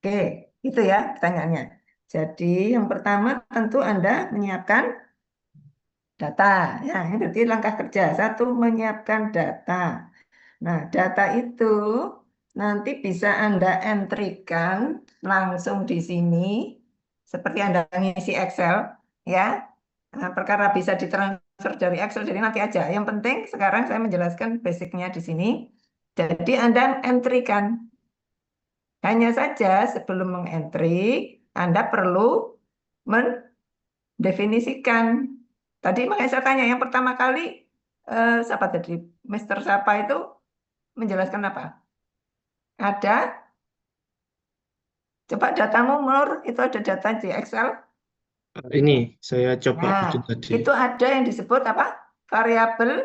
Oke, itu ya pertanyaannya. Jadi yang pertama tentu Anda menyiapkan data. Ya, ini berarti langkah kerja. Satu, menyiapkan data. Nah, data itu nanti bisa Anda entry-kan langsung di sini, seperti Anda ngisi Excel, ya. Nah, perkara bisa ditransfer dari Excel, jadi nanti aja. Yang penting sekarang saya menjelaskan basicnya di sini. Jadi Anda entry-kan. Hanya saja sebelum mengentry, Anda perlu mendefinisikan. Tadi makanya saya tanya, yang pertama kali, siapa tadi? Mr. Sapa itu menjelaskan apa? Ada, coba datamu, Nur, itu ada data di Excel. Ini saya coba Nah, bikin tadi. itu ada yang disebut apa? Variabel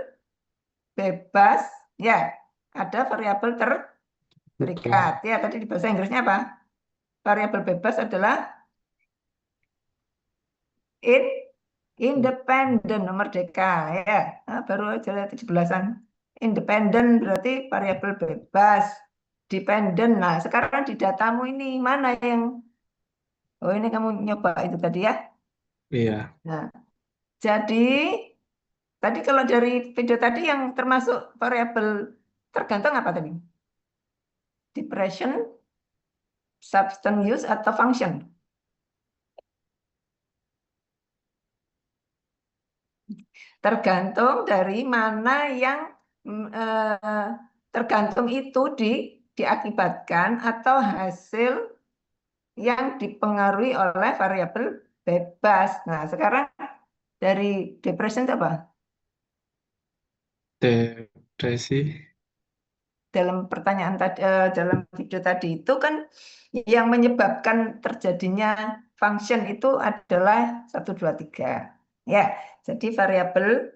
bebas, ya. Ada variabel terikat. Ya, tadi di bahasa Inggrisnya apa? Variabel bebas adalah independen, merdeka, ya. Nah, baru aja 17-an. Independen berarti variabel bebas. Dependen. Nah, sekarang di datamu ini mana yang, oh ini kamu nyoba itu tadi ya. Iya. Nah, jadi tadi kalau dari video tadi yang termasuk variabel tergantung apa tadi? Depression, substance use, atau function? Tergantung dari mana yang tergantung itu diakibatkan atau hasil yang dipengaruhi oleh variabel bebas. Nah, sekarang dari depression itu apa? Depresi. Dalam pertanyaan tadi, dalam video tadi itu kan yang menyebabkan terjadinya function itu adalah 1, 2, 3. Ya, jadi variabel,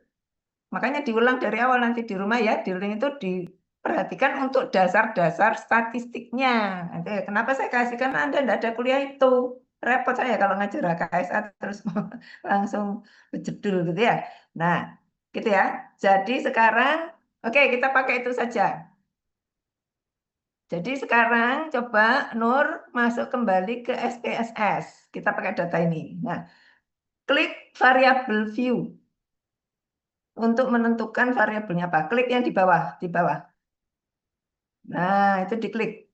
makanya diulang dari awal nanti di rumah ya, di link itu diperhatikan untuk dasar-dasar statistiknya. Kenapa saya kasihkan Anda tidak ada kuliah itu? Repot saya kalau ngajar KSA terus langsung berjedul gitu ya. Nah, gitu ya. Jadi sekarang, oke, kita pakai itu saja. Jadi sekarang coba Nur masuk kembali ke SPSS. Kita pakai data ini. Nah, klik variabel view untuk menentukan variabelnya apa. Klik yang di bawah, di bawah. Nah, itu diklik.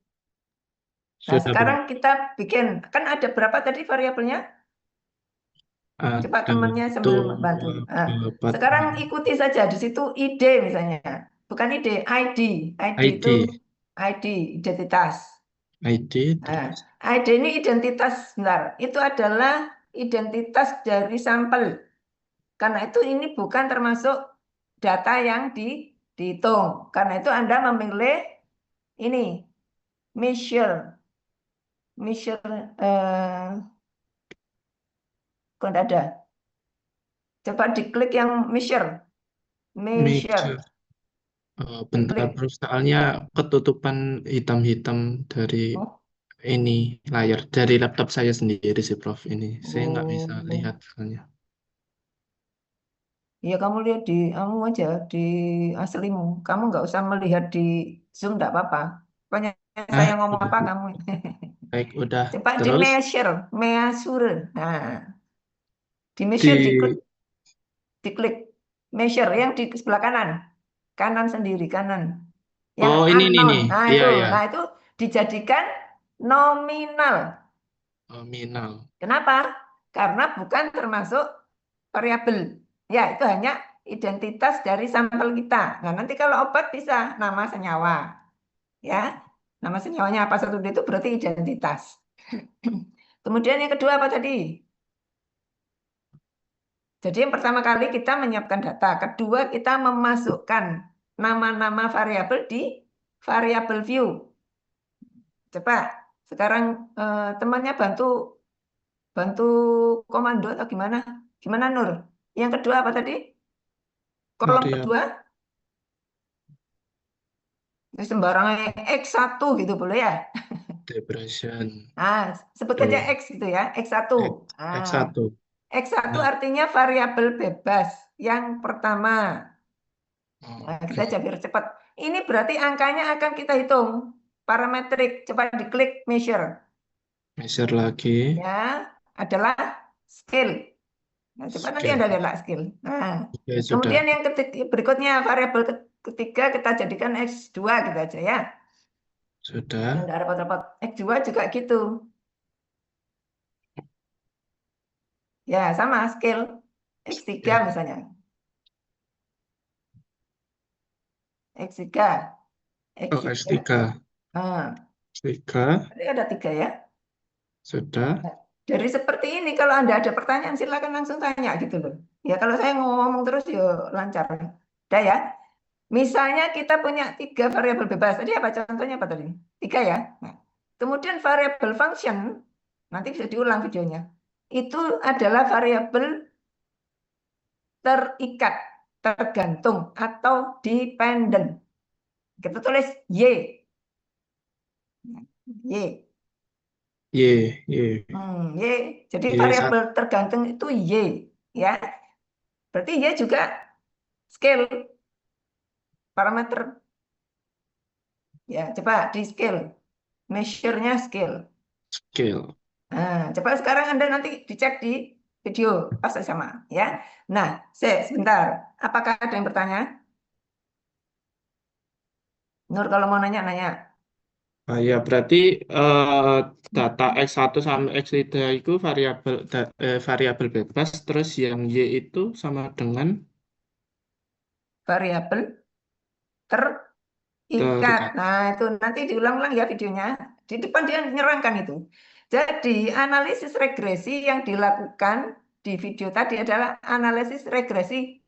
Nah, Sudah, sekarang Prof. kita bikin, kan ada berapa tadi variabelnya? Coba temannya sambil bantu. Nah, sekarang ikuti saja di situ ID misalnya. Bukan ID, ID. ID itu ID, identitas. ID. Nah, ID ini identitas, benar. Itu adalah identitas dari sampel. Karena itu ini bukan termasuk data yang dihitung. Karena itu Anda memilih ini, measure. Kok ada? Coba diklik yang measure. Measure. Bentar, Diklik. Prof. Soalnya ketutupan hitam-hitam dari Oh, ini layar dari laptop saya sendiri sih, Prof. Ini saya nggak bisa lihat soalnya. ya kamu lihat di kamu aja di aslimu. Kamu nggak usah melihat di Zoom, nggak apa-apa. Pokoknya saya ngomong apa kamu. Baik, udah. Coba di Terus measure, measure. Nah, di measure diklik measure yang di sebelah kanan sendiri kanan. Yang oh ini unknown. nih. Nah Iya itu, ya. nah itu dijadikan nominal. Nominal. Kenapa? Karena bukan termasuk variabel. Ya, itu hanya identitas dari sampel kita. Nah, nanti kalau obat bisa nama senyawa. Ya, nama senyawanya apa satu itu berarti identitas. Kemudian yang kedua apa tadi? Jadi yang pertama kali kita menyiapkan data. Kedua, kita memasukkan nama-nama variabel di variabel view. Coba Sekarang temannya bantu komando atau gimana? Gimana Nur? Yang kedua apa tadi? Kolom Variabel kedua, sembarangan X1 gitu boleh ya? depression Sebut tuh aja X gitu ya, X1. X1. X1 Nah, artinya variabel bebas. Yang pertama, kita oke. aja biar cepat. Ini berarti angkanya akan kita hitung. Parametrik, coba diklik measure. Measure lagi. Ya, adalah scale. Nah, coba nanti Scale. Anda lihat scale. Nah, Oke, kemudian sudah. yang berikutnya variabel ketiga kita jadikan X2 gitu aja ya. Sudah. Yang enggak repot-repot. X2 juga gitu. Ya, sama scale X3 Scale. misalnya. X3. Oh, X3. S3. Nah, S3. berarti ada 3 ya. Sudah. Nah, dari seperti ini kalau Anda ada pertanyaan silakan langsung tanya gitu loh. Ya kalau saya ngomong terus ya lancar. Udah ya. Misalnya kita punya 3 variabel bebas. Tadi apa contohnya apa tadi? 3 ya. Nah, kemudian variabel function nanti bisa diulang videonya. Itu adalah variabel terikat, tergantung atau dependent. Kita tulis Y. Y. Y. Y. Y. Jadi Y variabel tergantung itu Y. Ya. Berarti Y juga scale, parameter. Ya, coba di scale. Measure-nya scale. scale. Nah, coba sekarang Anda nanti dicek di video pasti sama. Ya. Nah, sebentar. Apakah ada yang bertanya? Nur kalau mau nanya, nanya. Ya, berarti data X1 sampai X3 itu variabel bebas, terus yang Y itu sama dengan Variabel terikat. terikat. Nah, itu nanti diulang-ulang ya videonya. Di depan dia menyerangkan itu. Jadi, analisis regresi yang dilakukan di video tadi adalah analisis regresi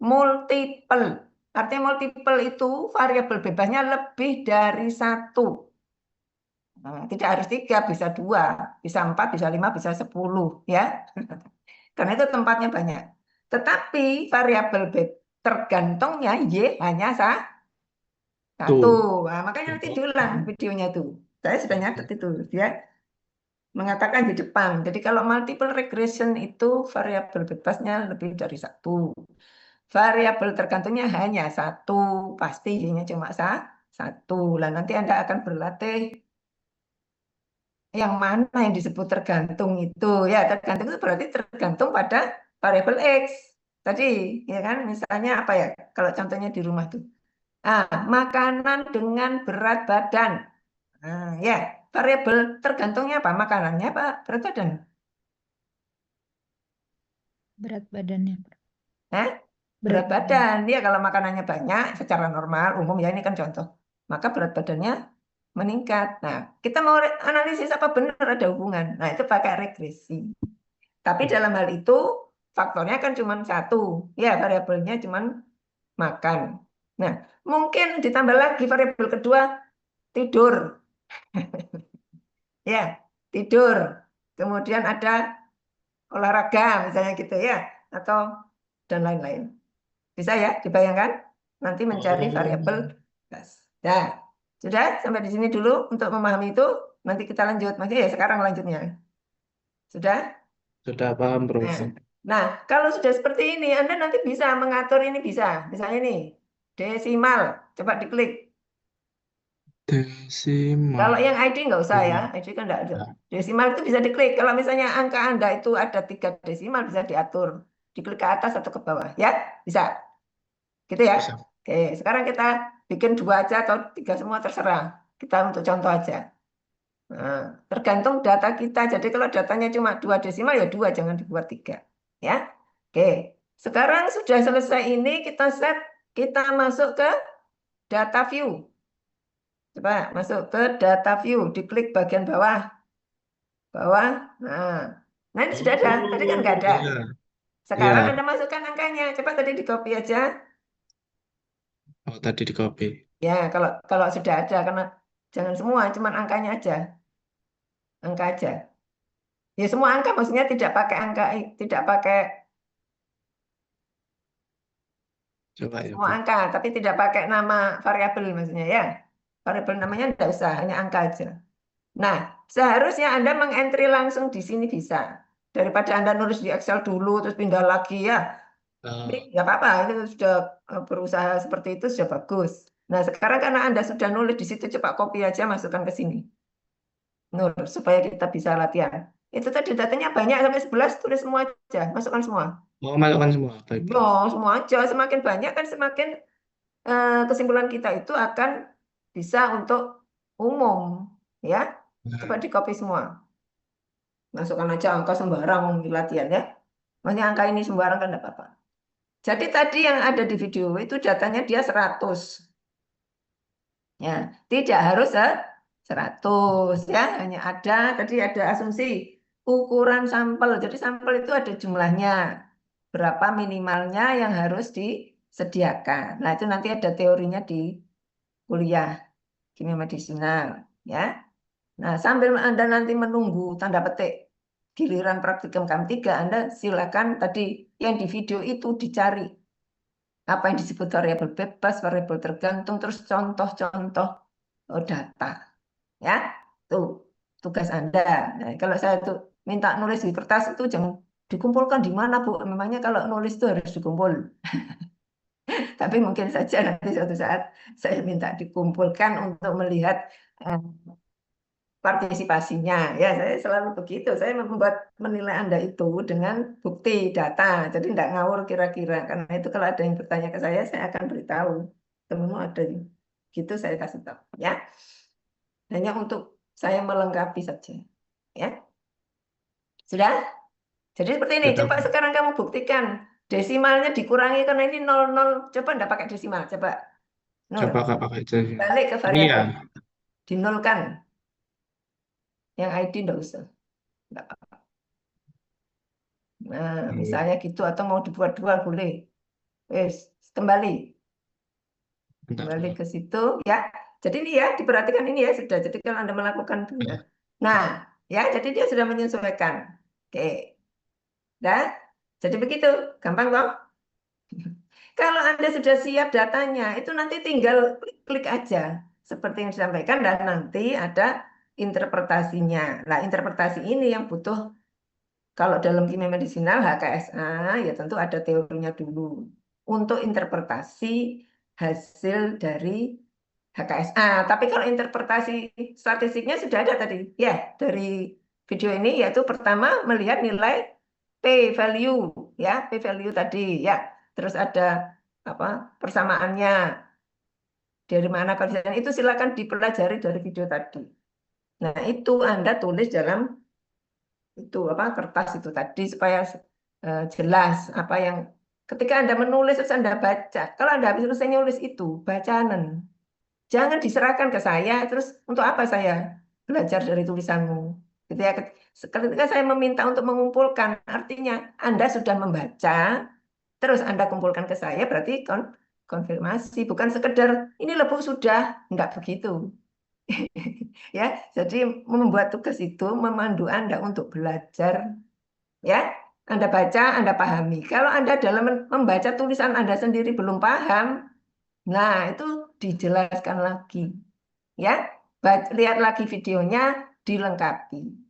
multiple. Artinya multiple itu variabel bebasnya lebih dari 1. Nah, tidak harus 3, bisa 2, bisa 4, bisa 5, bisa 10. Ya. Karena itu tempatnya banyak. Tetapi variabel tergantungnya Y hanya 1. Tuh. Nah, makanya nanti diulang videonya tuh. Saya sudah nyatet itu. Dia mengatakan di depan. Jadi kalau multiple regression itu variabel bebasnya lebih dari 1. Variabel tergantungnya hanya 1. Pasti Y-nya cuma 1. Lah nanti Anda akan berlatih yang mana yang disebut tergantung itu. Ya, tergantung itu berarti tergantung pada variabel X. Tadi, ya kan, misalnya apa ya, kalau contohnya di rumah tuh. Makanan dengan berat badan. Ya, variabel tergantungnya apa? Makanannya apa? Berat badan? Berat badannya. Hah? Berat badan. Ya, kalau makanannya banyak secara normal, umum ya ini kan contoh. Maka berat badannya meningkat. Nah, kita mau analisis apa benar ada hubungan. Nah, itu pakai regresi. Tapi dalam hal itu faktornya kan cuma 1. Ya, variabelnya cuma makan. Nah, mungkin ditambah lagi variabel kedua, tidur. Ya, tidur. Kemudian ada olahraga misalnya gitu ya. Atau dan lain-lain. Bisa ya dibayangkan? Nanti mencari variabel gas. Nah, sudah sampai di sini dulu untuk memahami itu. Nanti kita lanjut. Maksudnya ya sekarang lanjutnya. Sudah? Sudah paham, Prof. Nah, kalau sudah seperti ini, Anda nanti bisa mengatur ini bisa. Misalnya ini, desimal. Coba diklik. Desimal. Kalau yang ID nggak usah ya. ID kan nggak ada. Desimal itu bisa diklik. Kalau misalnya angka Anda itu ada 3 desimal, bisa diatur. Diklik ke atas atau ke bawah. Ya, bisa. Gitu ya. Bisa. Oke, sekarang kita bikin 2 aja atau 3 semua terserah. Kita untuk contoh aja. Nah, tergantung data kita. Jadi kalau datanya cuma 2 desimal ya 2, jangan dibuat 3. Ya. Oke. Sekarang sudah selesai ini kita set, kita masuk ke data view. Coba masuk ke data view, diklik bagian bawah. Bawah. Nah ini sudah ada. Tadi kan nggak ada. Iya. Sekarang Iya. Anda masukkan angkanya. Coba tadi di copy aja. Oh, tadi di copy. Ya, kalau sudah ada, karena jangan semua, cuma angkanya aja. angka aja. Ya semua angka maksudnya tidak pakai angka, tidak pakai Coba ya, semua Prof. angka, tapi tidak pakai nama variabel maksudnya ya. Variabel namanya tidak usah, hanya angka aja. Nah, seharusnya Anda mengentry langsung di sini bisa. Daripada Anda nulis di Excel dulu, terus pindah lagi ya. Ini nggak apa-apa, itu sudah berusaha seperti itu sudah bagus. Nah, sekarang karena Anda sudah nulis di situ, coba copy aja, masukkan ke sini. Supaya kita bisa latihan. Itu tadi datanya banyak, sampai 11, tulis semua aja, masukkan semua. Mau masukkan semua, baik, Ya, Prof. semua aja. Semakin banyak kan semakin kesimpulan kita itu akan bisa untuk umum. Ya, coba di copy semua. Masukkan aja angka sembarang di latihan ya. Maksudnya angka ini sembarang kan tidak apa-apa. Jadi tadi yang ada di video itu datanya dia 100. Ya, tidak harus 100 ya, hanya ada tadi ada asumsi ukuran sampel. Jadi sampel itu ada jumlahnya. Berapa minimalnya yang harus disediakan. Nah, itu nanti ada teorinya di kuliah kimia medisinal ya. Nah, sambil Anda nanti menunggu tanda petik giliran praktikum KAM3, Anda silakan tadi yang di video itu dicari apa yang disebut variabel bebas, variabel tergantung, terus contoh-contoh data. Ya, tuh tugas Anda. Nah, kalau saya tuh minta nulis di kertas itu jangan dikumpulkan di mana, Bu? Memangnya kalau nulis itu harus dikumpul. Tapi mungkin saja nanti suatu saat saya minta dikumpulkan untuk melihat partisipasinya. Ya, saya selalu begitu. Saya membuat menilai Anda itu dengan bukti data. Jadi tidak ngawur kira-kira. Karena itu kalau ada yang bertanya ke saya akan beritahu. Temenmu ada gitu saya kasih tahu. Ya, hanya untuk saya melengkapi saja. Ya, sudah. Jadi seperti ini. Sudah, Coba sekarang kamu buktikan desimalnya dikurangi karena ini 00. Coba enggak pakai desimal. Coba. coba Kak pakai aja. Balik ke Ini ya. variabel. Dinolkan. Yang ID enggak usah. Enggak apa-apa. Nah, misalnya gitu atau mau dibuat dua boleh. Wes, kembali. Bentar, Kembali Prof. ke situ ya. Jadi ini ya, diperhatikan ini ya sudah. Jadi kalau Anda melakukan benar. Nah, ya, jadi dia sudah menyesuaikan. Oke. Dah. Jadi begitu, gampang toh? Kalau Anda sudah siap datanya, itu nanti tinggal klik aja. Seperti yang disampaikan dan nanti ada interpretasinya. Nah, interpretasi ini yang butuh kalau dalam kimia medisinal HKSA ya tentu ada teorinya dulu. Untuk interpretasi hasil dari HKSA. Tapi kalau interpretasi statistiknya sudah ada tadi. Ya, dari video ini yaitu pertama melihat nilai P value ya, P value tadi ya. Terus ada apa persamaannya dari mana koefisien itu silakan dipelajari dari video tadi. Nah, itu Anda tulis dalam itu apa kertas itu tadi supaya jelas apa yang ketika Anda menulis terus Anda baca. Kalau Anda habis selesai nulis itu bacaan. Jangan diserahkan ke saya terus untuk apa saya belajar dari tulisanmu. Gitu ya. Ketika saya meminta untuk mengumpulkan artinya Anda sudah membaca terus Anda kumpulkan ke saya berarti konfirmasi bukan sekedar ini lebu sudah enggak begitu. Ya, jadi membuat tugas itu memandu Anda untuk belajar. Ya, Anda baca, Anda pahami. Kalau Anda dalam membaca tulisan Anda sendiri belum paham, nah itu dijelaskan lagi. Ya, lihat lagi videonya, dilengkapi.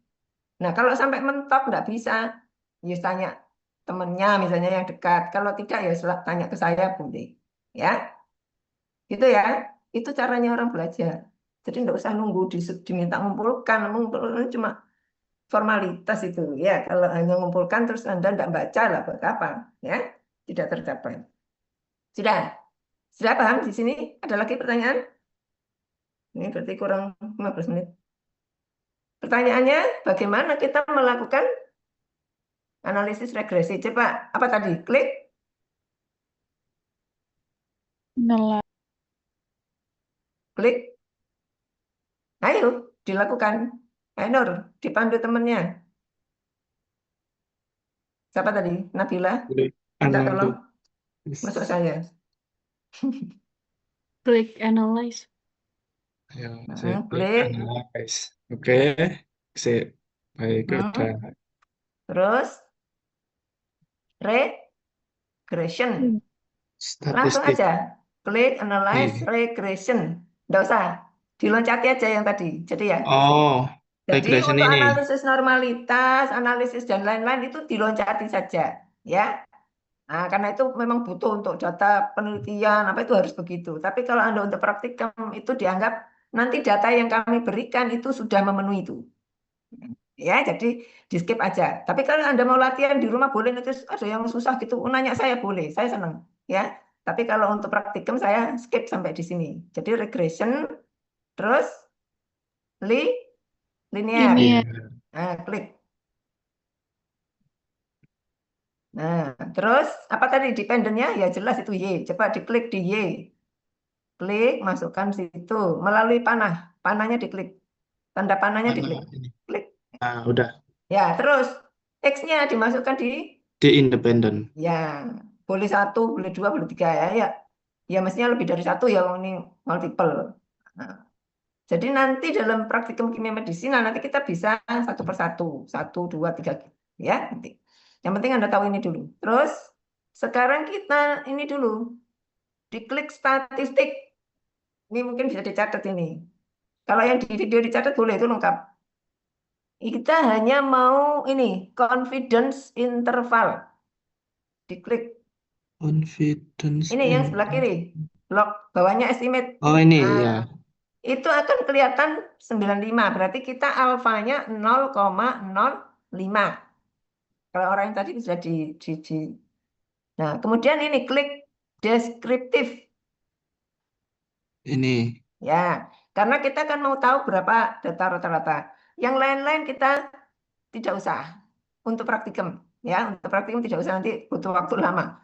Nah, kalau sampai mentok nggak bisa, ya tanya temennya misalnya yang dekat. Kalau tidak, ya tanya ke saya boleh. Ya, gitu ya. Itu caranya orang belajar. Jadi nggak usah nunggu diminta ngumpulkan cuma formalitas itu ya. Kalau hanya ngumpulkan terus Anda tidak baca lah buat apa ya? Tidak tercapai. Sudah, sudah paham di sini? Ada lagi pertanyaan? Ini berarti kurang 15 menit. Pertanyaannya, bagaimana kita melakukan analisis regresi? Coba apa tadi? Klik. Klik. Ayo, dilakukan. Ayo Nur, dipandu temannya. Siapa tadi? Nabila? Minta tolong. Masuk saya. Klik analyze. Ayo, Klik. analyze. Oke. Sip. Baik, udah. Terus regression. Langsung Statistik. aja. Klik analyze Nih. regression. Nggak usah. Diloncati aja yang tadi. Jadi ya. Oh, Jadi regression untuk ini. analisis normalitas, analisis dan lain-lain itu diloncati saja. Ya. Nah, karena itu memang butuh untuk data penelitian, apa itu harus begitu. Tapi kalau Anda untuk praktikum itu dianggap nanti data yang kami berikan itu sudah memenuhi itu. Ya, jadi di skip aja. Tapi kalau Anda mau latihan di rumah boleh, nanti ada yang susah gitu, nanya saya boleh, saya senang. Ya, tapi kalau untuk praktikum saya skip sampai di sini. Jadi regression, terus linear. Ini ya. Nah, klik. Nah, terus apa tadi dependennya? Ya jelas itu Y. Coba diklik di Y. Klik, masukkan situ. Melalui panah. Panahnya diklik. Tanda panahnya diklik. Klik. Nah, udah. Ya, terus X-nya dimasukkan di Independen. ya, boleh 1, boleh 2, boleh 3 ya. Ya, ya mestinya lebih dari 1 ya, ini multiple. Nah, jadi nanti dalam praktikum kimia medisina nanti kita bisa 1 per 1, 1, 2, 3 ya nanti. Yang penting Anda tahu ini dulu. Terus sekarang kita ini dulu diklik statistik. Ini mungkin bisa dicatat ini. Kalau yang di video dicatat boleh, itu lengkap. Kita hanya mau ini confidence interval. Diklik. Confidence Ini yang sebelah kiri. Blok bawahnya estimate. Oh, ini Nah, ya. itu akan kelihatan 95. Berarti kita alfanya 0,05. Kalau orang yang tadi sudah di. Nah, kemudian ini klik deskriptif. Ini. Ya, karena kita kan mau tahu berapa data rata-rata. Yang lain-lain kita tidak usah untuk praktikum. Ya, untuk praktikum tidak usah, nanti butuh waktu lama.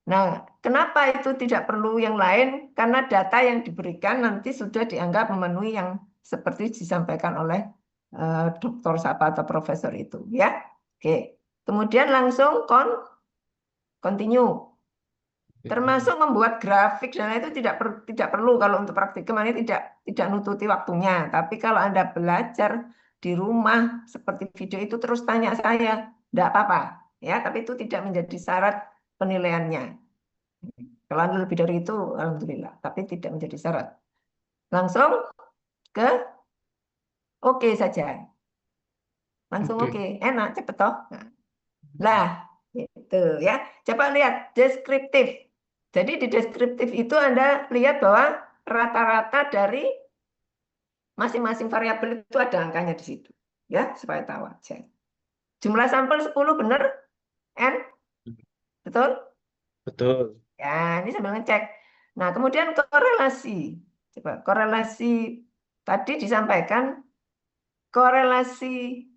Nah, kenapa itu tidak perlu yang lain? Karena data yang diberikan nanti sudah dianggap memenuhi yang seperti disampaikan oleh Dr. Sapa atau profesor itu. Ya, oke. Kemudian langsung continue. Termasuk membuat grafik dan itu tidak perlu kalau untuk praktikum, ini tidak nututi waktunya. Tapi kalau Anda belajar di rumah seperti video itu terus tanya saya, tidak apa-apa. Ya, tapi itu tidak menjadi syarat penilaiannya. Kalau Anda lebih dari itu, alhamdulillah. Tapi tidak menjadi syarat. Langsung ke oke saja. Langsung oke. Enak, cepet toh. Nah, itu ya. Coba lihat deskriptif. Jadi di deskriptif itu Anda lihat bahwa rata-rata dari masing-masing variabel itu ada angkanya di situ. Ya, supaya tahu aja. Jumlah sampel 10 benar? N? Betul? Betul. Ya, ini sambil ngecek. Nah, kemudian korelasi. Coba korelasi tadi disampaikan korelasi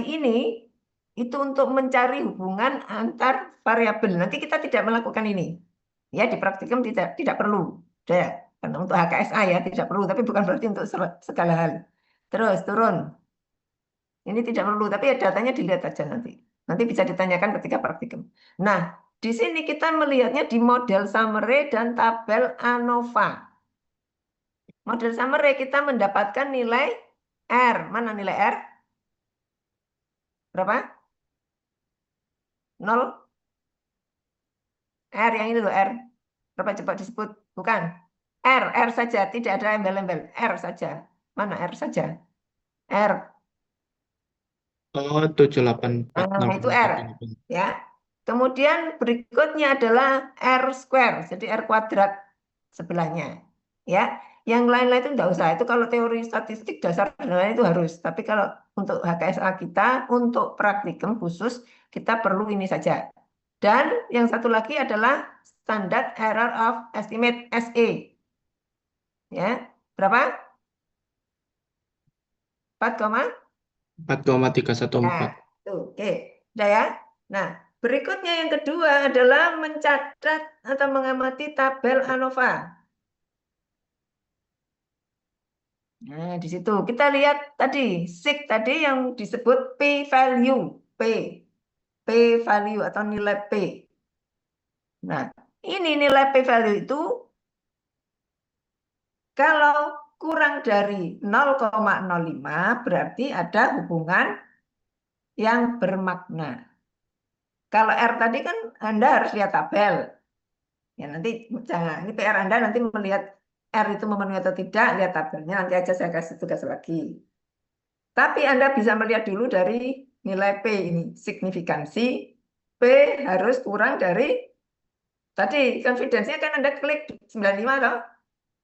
ini itu untuk mencari hubungan antar variabel. Nanti kita tidak melakukan ini. Ya, di praktikum tidak perlu. Ya, karena untuk HKSA ya tidak perlu, tapi bukan berarti untuk segala hal. Terus turun. Ini tidak perlu, tapi ya datanya dilihat aja nanti. Nanti bisa ditanyakan ketika praktikum. Nah, di sini kita melihatnya di model summary dan tabel ANOVA. Model summary kita mendapatkan nilai R. Mana nilai R? Berapa? 0. R yang ini loh, R. Berapa coba disebut? Bukan. R saja, tidak ada embel-embel. R saja. Mana R saja? R. Oh, 784. Nah, itu R. Ya. Kemudian berikutnya adalah R square, jadi R kuadrat sebelahnya. Ya. Yang lain-lain itu enggak usah. Itu kalau teori statistik dasar dan lain itu harus. Tapi kalau untuk HKSA kita, untuk praktikum khusus, kita perlu ini saja. Dan yang satu lagi adalah standard error of estimate SE. Ya, berapa? 4,314. Ya, oke. Udah ya. Nah, berikutnya yang kedua adalah mencatat atau mengamati tabel ANOVA. Nah, di situ kita lihat tadi, sig tadi yang disebut P value, P value atau nilai P. Nah, ini nilai P value itu kalau kurang dari 0,05 berarti ada hubungan yang bermakna. Kalau R tadi kan Anda harus lihat tabel. Ya nanti jangan, ini PR Anda nanti melihat R itu memenuhi atau tidak, lihat tabelnya, nanti aja saya kasih tugas lagi. Tapi Anda bisa melihat dulu dari nilai P ini, signifikansi P harus kurang dari, tadi confidence-nya kan Anda klik 95 toh,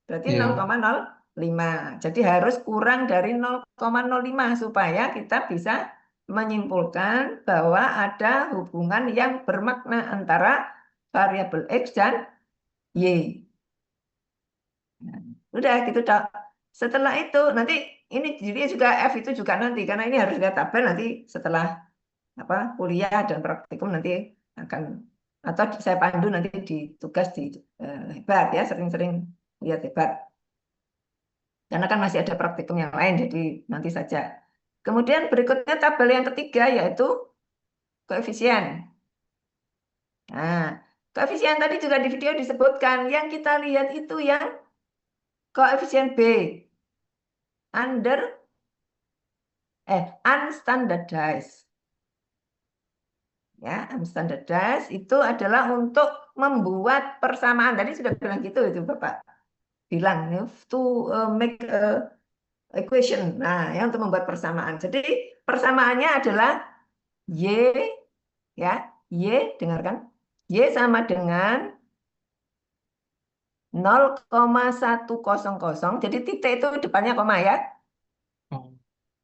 berarti Ya. 0,05. Jadi harus kurang dari 0,05 supaya kita bisa menyimpulkan bahwa ada hubungan yang bermakna antara variabel X dan Y. Nah, udah gitu Dok. Setelah itu nanti ini jadi juga F itu juga nanti karena ini harus lihat tabel nanti setelah kuliah dan praktikum nanti akan atau saya pandu nanti di tugas di hebat ya, sering-sering lihat hebat. Karena kan masih ada praktikum yang lain jadi nanti saja. Kemudian berikutnya tabel yang ketiga yaitu koefisien. Nah, koefisien tadi juga di video disebutkan yang kita lihat itu yang koefisien B unstandardized. Ya, unstandardized itu adalah untuk membuat persamaan. Tadi sudah bilang gitu itu Bapak. Bilang to make a equation. Nah, ya untuk membuat persamaan. Jadi persamaannya adalah Y ya, Y dengarkan. Y sama dengan 0,100. Jadi titik itu depannya koma ya.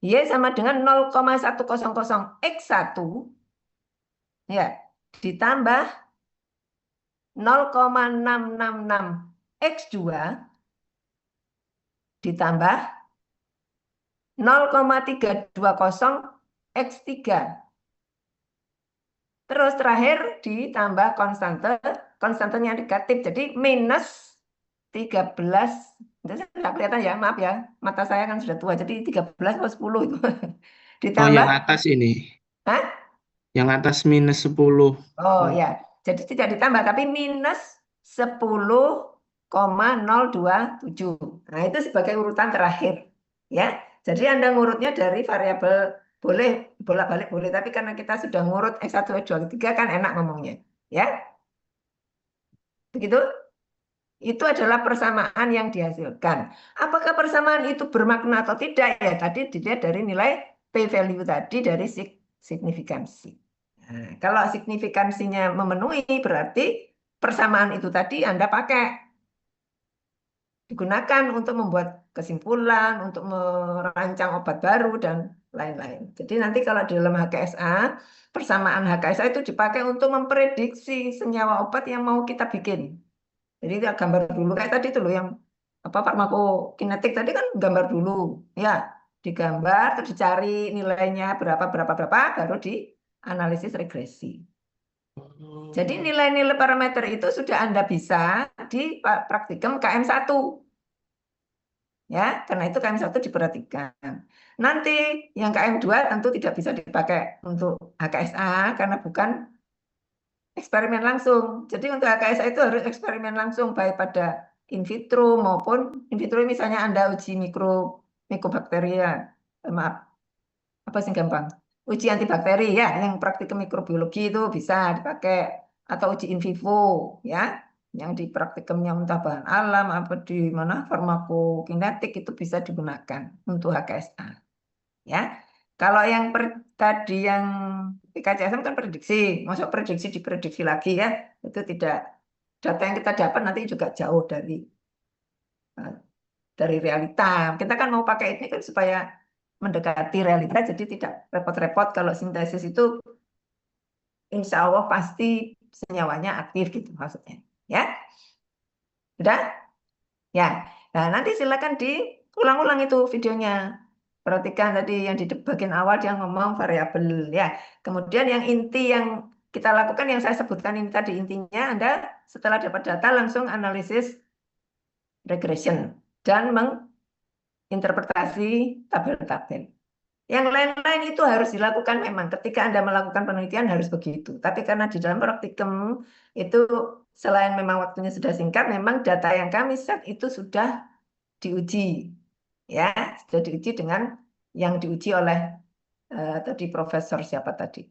Y sama dengan 0,100 X1 ya ditambah 0,666 X2 ditambah 0,320 X3. Terus terakhir ditambah konstantanya negatif. Jadi minus 13. Tidak kelihatan ya, maaf ya. Mata saya kan sudah tua, jadi 13 atau 10 itu. Ditambah. Oh, yang atas ini. Hah? Yang atas minus 10. Oh ya, jadi tidak ditambah, tapi minus 10,027. Nah, itu sebagai urutan terakhir. Ya, jadi Anda ngurutnya dari variabel boleh bolak-balik boleh, tapi karena kita sudah ngurut X1, X2, X3 kan enak ngomongnya. Ya, begitu? Itu adalah persamaan yang dihasilkan. Apakah persamaan itu bermakna atau tidak? Ya, tadi dilihat dari nilai P-value tadi dari signifikansi. Nah, kalau signifikansinya memenuhi, berarti persamaan itu tadi Anda pakai. Digunakan untuk membuat kesimpulan, untuk merancang obat baru, dan lain-lain. Jadi nanti kalau di dalam HKSA, persamaan HKSA itu dipakai untuk memprediksi senyawa obat yang mau kita bikin. Jadi gambar dulu kayak tadi itu loh yang farmakokinetik tadi kan gambar dulu ya, digambar terus dicari nilainya berapa baru dianalisis regresi. Jadi nilai-nilai parameter itu sudah Anda bisa di praktikum KM1. Ya, karena itu KM1 diperhatikan. Nanti yang KM2 tentu tidak bisa dipakai untuk HKSA karena bukan eksperimen langsung. Jadi untuk HKSA itu harus eksperimen langsung baik pada in vitro maupun in vitro misalnya Anda uji mikrobakteria. Maaf, apa sih gampang? Uji antibakteri ya, yang praktikum mikrobiologi itu bisa dipakai atau uji in vivo ya, yang di praktikumnya entah bahan alam apa di mana farmakokinetik itu bisa digunakan untuk HKSA. Ya. Kalau yang tadi yang PKCSM kan prediksi, masuk prediksi diprediksi lagi ya, itu tidak, data yang kita dapat nanti juga jauh dari realita. Kita kan mau pakai ini kan supaya mendekati realita, jadi tidak repot-repot. Kalau sintesis itu insya Allah pasti senyawanya aktif gitu maksudnya. Ya, sudah? Ya, nah nanti silakan diulang-ulang itu videonya. Perhatikan tadi yang di bagian awal dia ngomong variabel ya. Kemudian yang inti yang kita lakukan yang saya sebutkan ini tadi intinya Anda setelah dapat data langsung analisis regression dan menginterpretasi tabel-tabel. Yang lain-lain itu harus dilakukan memang ketika Anda melakukan penelitian harus begitu. Tapi karena di dalam praktikum itu selain memang waktunya sudah singkat, memang data yang kami set itu sudah diuji Ya, sudah diuji dengan yang diuji oleh tadi profesor siapa tadi.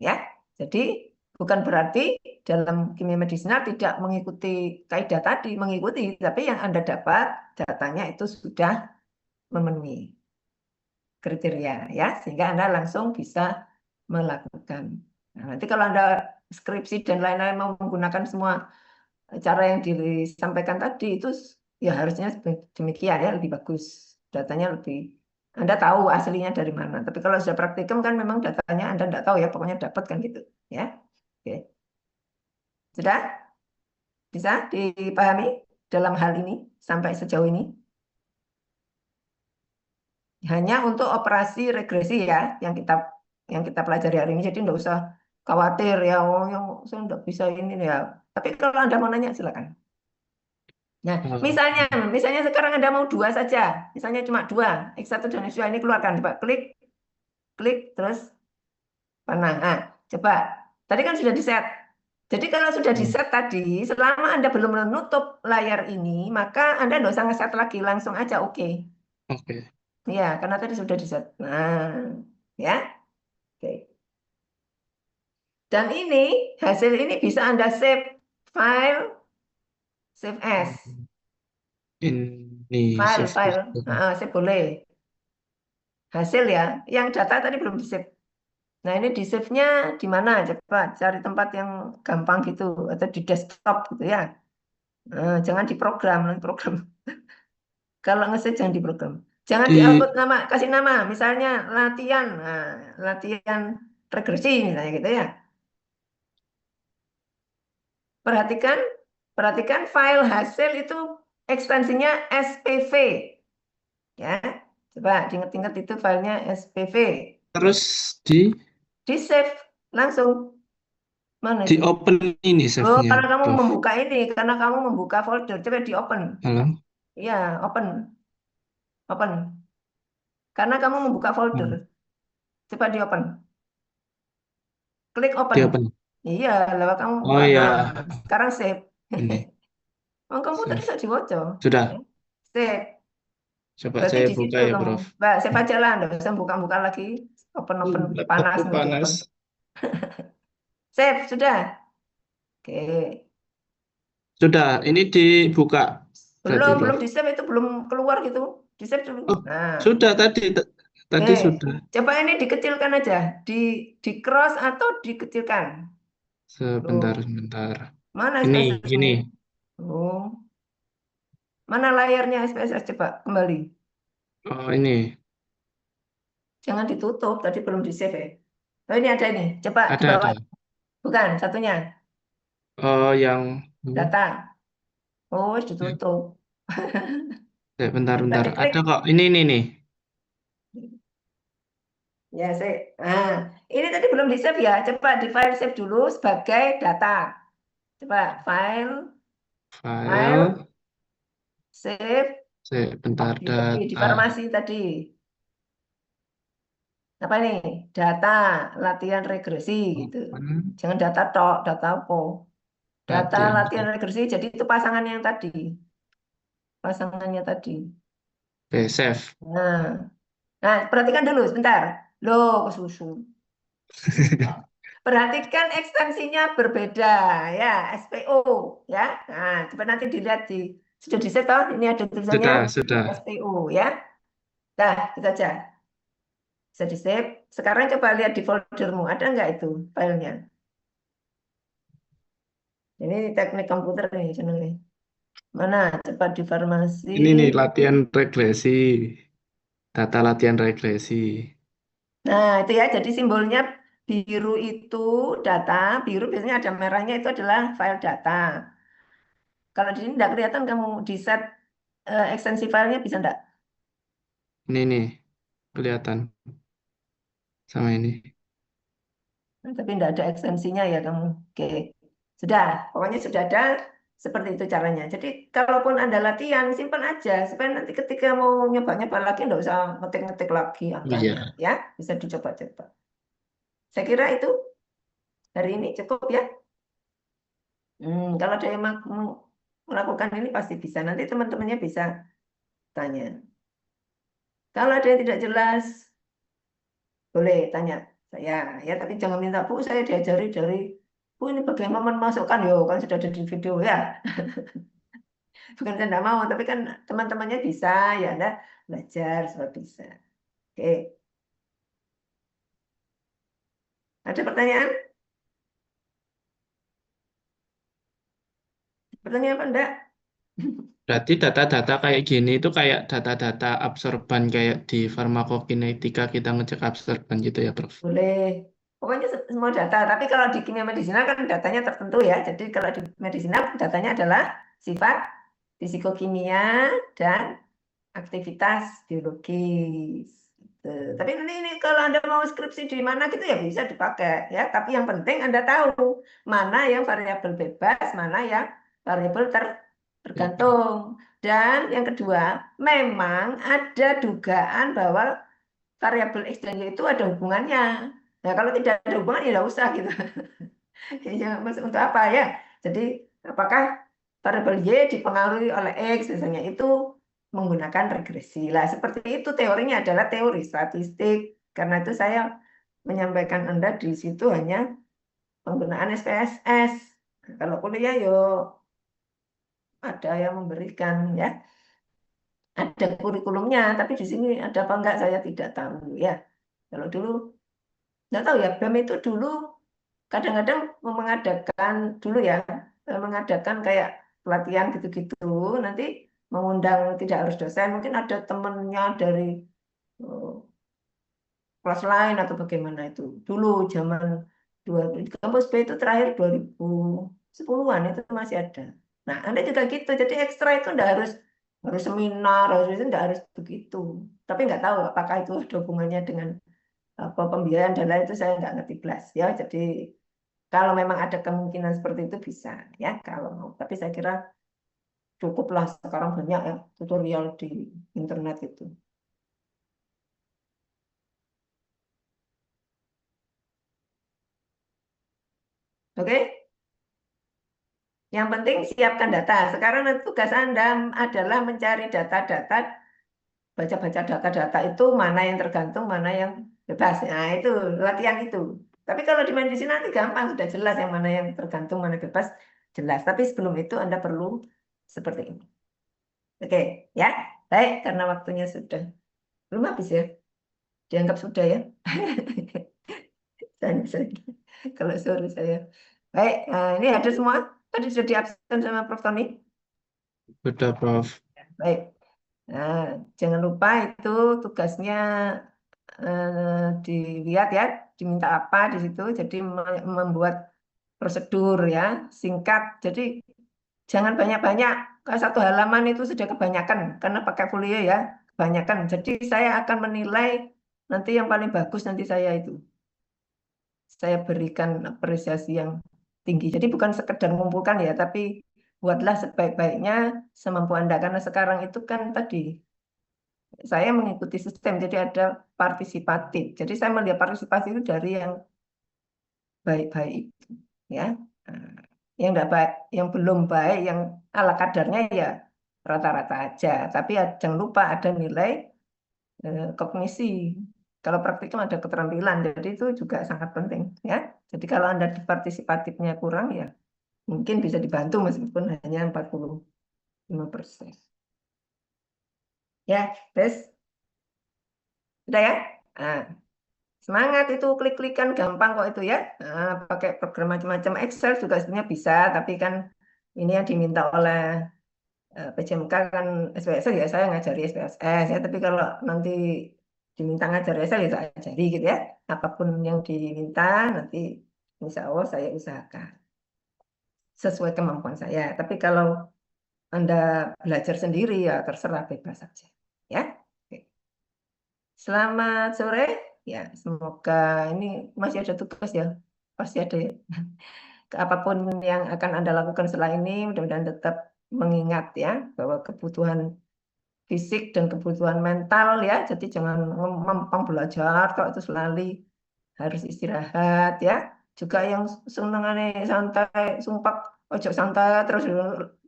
Ya, jadi bukan berarti dalam kimia medisinal tidak mengikuti kaidah tadi, mengikuti, tapi yang Anda dapat datanya itu sudah memenuhi kriteria ya, sehingga Anda langsung bisa melakukan. Nah, nanti kalau Anda skripsi dan lain-lain mau menggunakan semua cara yang disampaikan tadi itu ya harusnya demikian ya, lebih bagus. Datanya lebih Anda tahu aslinya dari mana. Tapi kalau sudah praktikum kan memang datanya Anda tidak tahu ya, pokoknya dapat kan gitu ya. Oke. Sudah bisa dipahami dalam hal ini sampai sejauh ini? Hanya untuk operasi regresi ya yang kita pelajari hari ini. Jadi tidak usah khawatir ya, oh yang saya tidak bisa ini ya. Tapi kalau Anda mau nanya silakan. Nah, misalnya sekarang Anda mau 2 saja, misalnya cuma 2, X1 dan X2 ini keluarkan, coba klik, terus panah. Nah, coba, tadi kan sudah di-set. Jadi kalau sudah di-set tadi, selama Anda belum menutup layar ini, maka Anda tidak usah nge-set lagi, langsung aja oke. Oke. Ya, karena tadi sudah di-set. Nah, ya, oke. Dan ini, hasil ini bisa Anda save file, save as. Ini File, save. save boleh. Hasil ya, yang data tadi belum di-save. Nah, ini di-save-nya di mana? Coba cari tempat yang gampang gitu, atau di desktop gitu ya. Nah, jangan di program. Kalau nge-save jangan di program. Jangan di-output nama, kasih nama, misalnya latihan. Nah, latihan regresi misalnya gitu ya. Perhatikan file hasil itu ekstensinya SPV. Ya, coba diingat-ingat itu filenya SPV. Terus di save langsung. Mana di itu? open ini Oh, save-nya, karena kamu Prof. membuka ini, karena kamu membuka folder, coba di open. Halo? Iya, open. Karena kamu membuka folder. Coba di open. Klik open. Di open. Iya, lewat kamu Oh buka. iya. Nah, sekarang save. Ini. Oh, komputer bisa diwocok. Sudah. Save. Coba Berarti saya di buka situ ya, kamu. Prof. Mbak, save aja lah, nggak usah buka-buka lagi. Open panas. Laptopku panas. Save, sudah. Oke. Sudah, ini dibuka. Belum di save, itu belum keluar gitu. Di save dulu. Oh, Nah. sudah tadi sudah. Coba ini dikecilkan aja, di cross atau dikecilkan. Sebentar. Mana Ini, SPSS? gini. Oh. Mana layarnya SPSS? Coba kembali. Oh, ini. Jangan ditutup, tadi belum di save ya. Oh, ini ada ini. Coba di Ada. bawah. Bukan, satunya. Oh, yang Data. Oh, ditutup. bentar. Diklik. Ada kok. Ini nih. Ya, ini tadi belum di save ya. Coba di file save dulu sebagai data. Coba file, save. Bentar, data. Di farmasi tadi. Apa nih? Data latihan regresi gitu. Jangan data tok, data apa? Data latihan regresi, jadi itu pasangannya yang tadi. Pasangannya tadi. Oke, save. Nah, perhatikan dulu sebentar. Loh, kesusu. Perhatikan ekstensinya berbeda ya, SPO ya. Nah, coba nanti dilihat sudah di set toh, ini ada tulisannya Sudah. SPO ya. Nah, itu saja. Bisa di save. Sekarang coba lihat di foldermu, ada nggak itu filenya? Ini teknik komputer nih channelnya. Mana? Coba di farmasi. Ini nih latihan regresi. Data latihan regresi. Nah, itu ya. Jadi simbolnya biru itu data, biru biasanya ada merahnya itu adalah file data. Kalau di sini tidak kelihatan kamu di set ekstensi filenya bisa enggak? Ini nih, kelihatan. Sama ini. Tapi tidak ada ekstensinya ya kamu. Oke. Sudah, pokoknya sudah ada. Seperti itu caranya. Jadi kalaupun Anda latihan, simpan aja. Supaya nanti ketika mau nyoba-nyoba lagi, nggak usah ngetik-ngetik lagi angkanya. Ya, bisa dicoba-coba. Saya kira itu hari ini cukup ya. Kalau ada yang mau melakukan ini pasti bisa. Nanti teman-temannya bisa tanya. Kalau ada yang tidak jelas, boleh tanya saya ya, tapi jangan minta Bu, saya diajari dari Bu ini bagaimana memasukkan, yo kan sudah ada di video ya. Bukan saya tidak mau, tapi kan teman-temannya bisa, ya Anda belajar supaya bisa. Oke. Ada pertanyaan? Pertanyaan apa enggak? Berarti data-data kayak gini itu kayak data-data absorban kayak di farmakokinetika kita ngecek absorban gitu ya, Prof. Boleh. Pokoknya semua data. Tapi kalau di kimia medisinal kan datanya tertentu ya. Jadi kalau di medisinal datanya adalah sifat fisikokimia dan aktivitas biologis. Gitu. Tapi ini kalau Anda mau skripsi di mana gitu ya bisa dipakai ya. Tapi yang penting Anda tahu mana yang variabel bebas, mana yang variabel tergantung. Dan yang kedua, memang ada dugaan bahwa variabel X dan Y itu ada hubungannya. Nah, kalau tidak ada hubungan ya tidak usah gitu. Ya, untuk apa ya? Jadi apakah variabel Y dipengaruhi oleh X misalnya, itu menggunakan regresi. Lah seperti itu teorinya adalah teori statistik. Karena itu saya menyampaikan Anda di situ hanya penggunaan SPSS. Kalau kuliah yo ada yang memberikan ya. Ada kurikulumnya, tapi di sini ada apa enggak saya tidak tahu ya. Kalau dulu nggak tahu ya, BEM itu dulu kadang-kadang mengadakan dulu ya, mengadakan kayak pelatihan gitu-gitu, nanti mengundang tidak harus dosen, mungkin ada temennya dari kelas lain atau bagaimana itu. Dulu zaman di kampus B itu terakhir 2010-an itu masih ada. Nah, Anda juga gitu, jadi ekstra itu enggak harus seminar, harus enggak harus begitu. Tapi nggak tahu apakah itu ada hubungannya dengan apa pembiayaan dan lain itu saya nggak ngerti belas ya. Jadi kalau memang ada kemungkinan seperti itu bisa ya kalau mau. Tapi saya kira cukuplah sekarang banyak ya tutorial di internet itu. Oke? Yang penting siapkan data. Sekarang tugas Anda adalah mencari data-data, baca-baca data-data itu mana yang tergantung, mana yang bebas. Nah, itu latihan itu. Tapi kalau di medicine nanti gampang, sudah jelas yang mana yang tergantung, mana bebas, jelas. Tapi sebelum itu Anda perlu seperti ini. Oke, ya. Baik, karena waktunya sudah belum habis ya. Dianggap sudah ya. Kalau suruh saya. Baik, ini ada semua. Tadi sudah diabsen sama Prof. Tony. Sudah, Prof. Baik. Nah, jangan lupa itu tugasnya dilihat ya, diminta apa di situ. Jadi membuat prosedur ya, singkat. Jadi jangan banyak-banyak. Satu halaman itu sudah kebanyakan karena pakai folio ya, kebanyakan. Jadi saya akan menilai nanti yang paling bagus nanti saya itu. Saya berikan apresiasi yang tinggi. Jadi bukan sekedar mengumpulkan ya, tapi buatlah sebaik-baiknya semampu Anda. Karena sekarang itu kan tadi saya mengikuti sistem, jadi ada partisipatif. Jadi saya melihat partisipasi itu dari yang baik-baik itu, ya. Yang enggak baik, yang belum baik, yang ala kadarnya ya rata-rata aja. Tapi jangan lupa ada nilai kognisi. Kalau praktikum ada keterampilan, jadi itu juga sangat penting, ya. Jadi kalau Anda di partisipatifnya kurang, ya mungkin bisa dibantu meskipun hanya 45%. Ya, terus sudah ya. Nah, semangat itu klik-klikan gampang kok itu ya. Nah, pakai program macam-macam Excel juga sebenarnya bisa, tapi kan ini yang diminta oleh PJMK kan SPSS ya, saya ngajari SPSS ya. Tapi kalau nanti diminta ngajari Excel ya saya ajari gitu ya. Apapun yang diminta nanti insya Allah saya usahakan sesuai kemampuan saya. Tapi kalau Anda belajar sendiri ya terserah, bebas saja ya. Oke. Selamat sore. Ya, semoga ini masih ada tugas ya. Pasti ada ya. Apapun yang akan Anda lakukan setelah ini, mudah-mudahan tetap mengingat ya, bahwa kebutuhan fisik dan kebutuhan mental ya. Jadi jangan mempang belajar, kalau itu selalu harus istirahat ya. Juga yang senengannya santai, sumpah, ojo santai, terus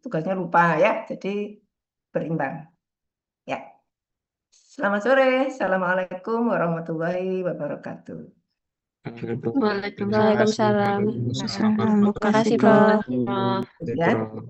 tugasnya lupa ya. Jadi berimbang. Ya. Selamat sore. Assalamualaikum warahmatullahi wabarakatuh. Waalaikumsalam. Waalaikumsalam. Waalaikumsalam Terima Terima kasih, kasih, Prof. Prof. Ya. Prof.